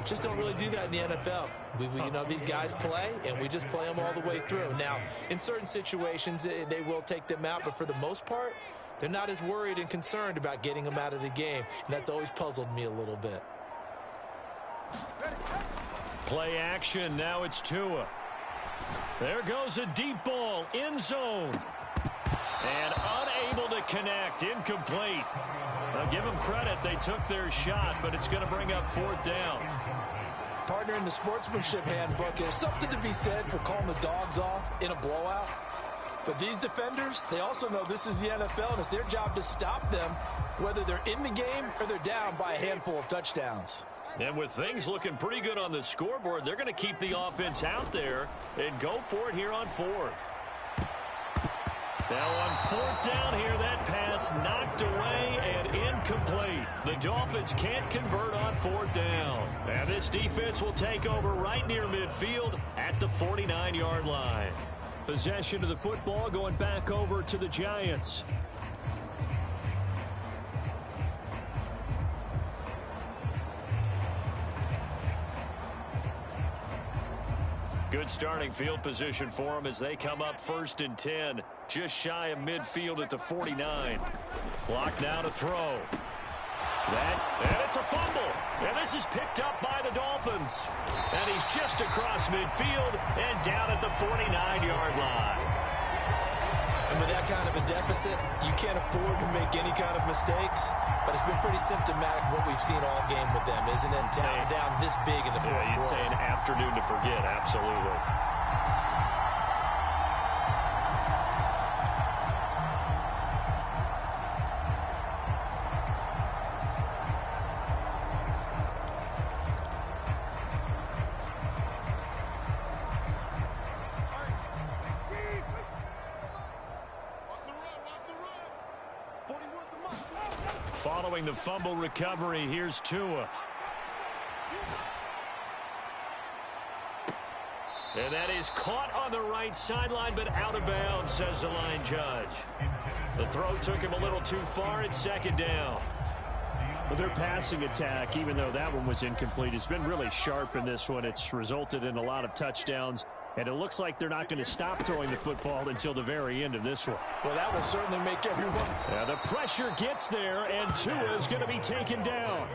just don't really do that in the NFL. You know, these guys play, and we just play them all the way through. Now, in certain situations, they will take them out, but for the most part, they're not as worried and concerned about getting them out of the game. And that's always puzzled me a little bit. Play action. Now it's Tua. There goes a deep ball. End zone. And unable to connect. Incomplete. Now give them credit. They took their shot, but it's going to bring up 4th down. Partner, in the sportsmanship handbook, there's something to be said for calling the dogs off in a blowout. But these defenders, they also know this is the NFL, and it's their job to stop them, whether they're in the game or they're down by a handful of touchdowns. And with things looking pretty good on the scoreboard, they're going to keep the offense out there and go for it here on 4th. Now on 4th down here, that pass knocked away and incomplete. The Dolphins can't convert on 4th down. And this defense will take over right near midfield at the 49-yard line. Possession of the football going back over to the Giants. Good starting field position for them as they come up 1st and 10. Just shy of midfield at the 49. Clock now to throw. And it's a fumble. And this is picked up by the Dolphins. And he's just across midfield and down at the 49-yard line. And with that kind of a deficit, you can't afford to make any kind of mistakes. But it's been pretty symptomatic of what we've seen all game with them, isn't it? Down this big in the fourth quarter. You'd say an afternoon to forget, absolutely. Following the fumble recovery, here's Tua. And that is caught on the right sideline, but out of bounds, says the line judge. The throw took him a little too far. It's 2nd down. Well, their passing attack, even though that one was incomplete, has been really sharp in this one. It's resulted in a lot of touchdowns. And it looks like they're not going to stop throwing the football until the very end of this one. Well, that will certainly make everyone. Yeah, the pressure gets there, and Tua is going to be taken down.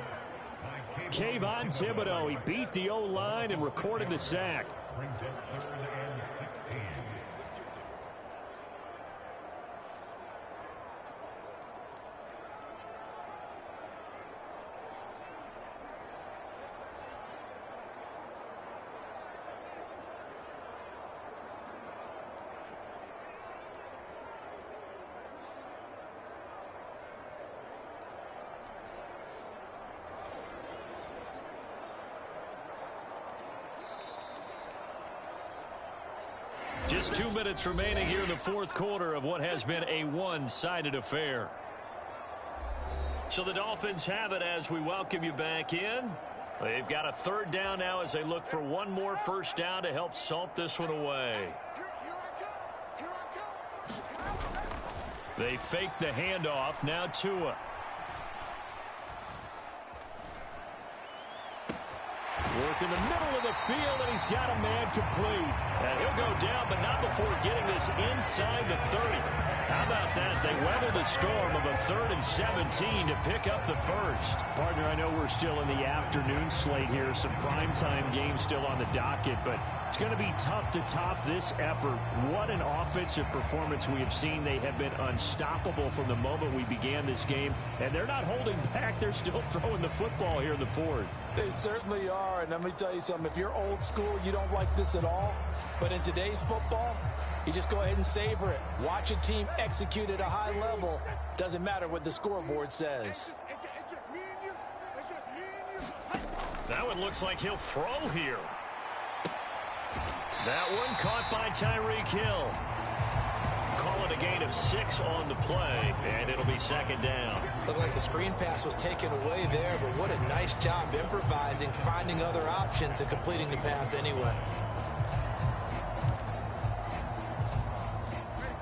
Kayvon Thibodeau, he beat the O-line and recorded the sack. Just 2 minutes remaining here in the 4th quarter of what has been a one-sided affair. So the Dolphins have it as we welcome you back in. They've got a 3rd down now as they look for one more 1st down to help salt this one away. They fake the handoff. Now Tua. Work in the middle of the field, and he's got a man complete. And he'll go down, but not before getting this inside the 30. How about that? They weather the storm of a 3rd and 17 to pick up the 1st. Partner, I know we're still in the afternoon slate here. Some primetime games still on the docket, but it's going to be tough to top this effort. What an offensive performance we have seen. They have been unstoppable from the moment we began this game, and they're not holding back. They're still throwing the football here in the 4th. They certainly are, and let me tell you something. If you're old school, you don't like this at all, But in today's football, you just go ahead and savor it. Watch a team execute at a high level. Doesn't matter what the scoreboard says. That one looks like he'll throw here. That one caught by Tyreek Hill. Call it a gain of 6 on the play, and it'll be second down. Looked like the screen pass was taken away there, but what a nice job improvising, finding other options, and completing the pass anyway.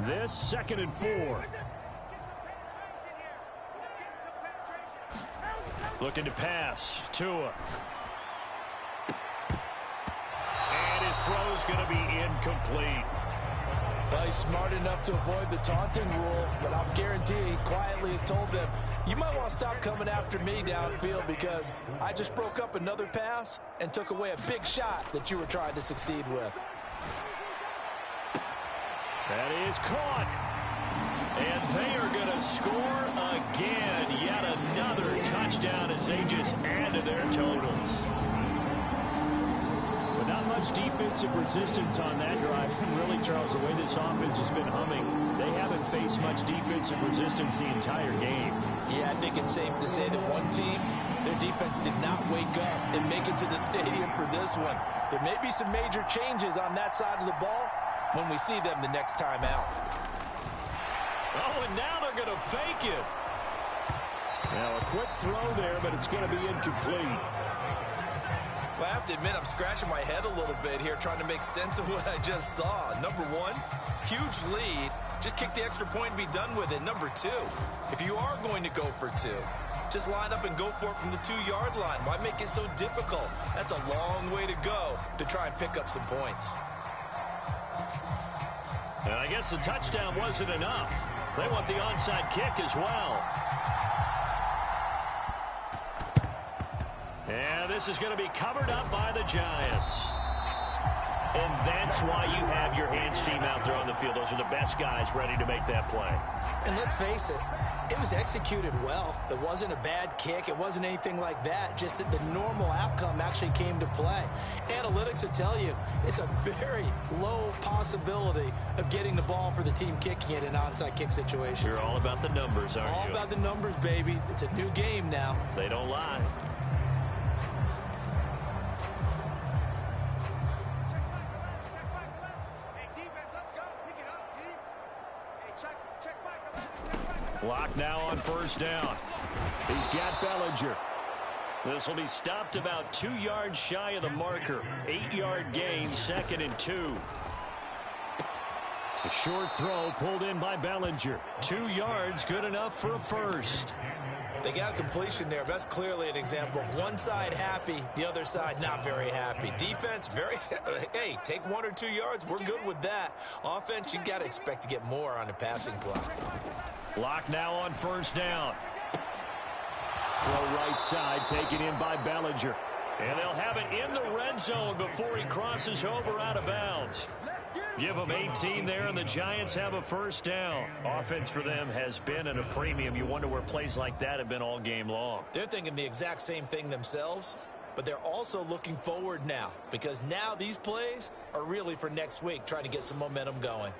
This 2nd and 4. Looking to pass. Tua. And his throw's going to be incomplete. Well, he's smart enough to avoid the taunting rule, but I'll guarantee he quietly has told them, you might want to stop coming after me downfield because I just broke up another pass and took away a big shot that you were trying to succeed with. That is caught. And they are going to score again. Yet another touchdown as they just add to their totals. But not much defensive resistance on that drive. And really, Charles, the way this offense has been humming, they haven't faced much defensive resistance the entire game. Yeah, I think it's safe to say that one team, their defense did not wake up and make it to the stadium for this one. There may be some major changes on that side of the ball when we see them the next time out. Oh, and now they're going to fake it. Now a quick throw there, but it's going to be incomplete. Well, I have to admit, I'm scratching my head a little bit here trying to make sense of what I just saw. Number one, huge lead. Just kick the extra point and be done with it. Number two, if you are going to go for two, just line up and go for it from the 2-yard line. Why make it so difficult? That's a long way to go to try and pick up some points. And I guess the touchdown wasn't enough. They want the onside kick as well. And this is going to be covered up by the Giants. And that's why you have your hands team out there on the field. Those are the best guys ready to make that play. And let's face it, it was executed well. It wasn't a bad kick. It wasn't anything like that. Just that the normal outcome actually came to play. Analytics will tell you it's a very low possibility of getting the ball for the team kicking it in an onside kick situation. You're all about the numbers, aren't you? All about the numbers, baby. It's a new game now. They don't lie. Lock now on first down. He's got Bellinger. This will be stopped about 2 yards shy of the marker. 8-yard gain, 2nd and 2. A short throw pulled in by Bellinger. 2 yards, good enough for a first. They got a completion there. That's clearly an example of one side happy, the other side not very happy. Defense, very, hey, take 1 or 2 yards. We're good with that. Offense, you got to expect to get more on a passing play. Lock now on first down. Throw right side, taken in by Bellinger. And they'll have it in the red zone before he crosses over out of bounds. Give them 18 there, and the Giants have a first down. Offense for them has been at a premium. You wonder where plays like that have been all game long. They're thinking the exact same thing themselves, but they're also looking forward now because now these plays are really for next week, trying to get some momentum going.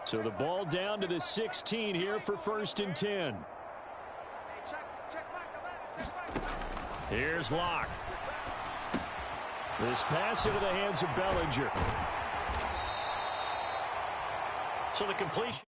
So the ball down to the 16 here for 1st and 10. Here's Locke. This pass into the hands of Bellinger. So the completion.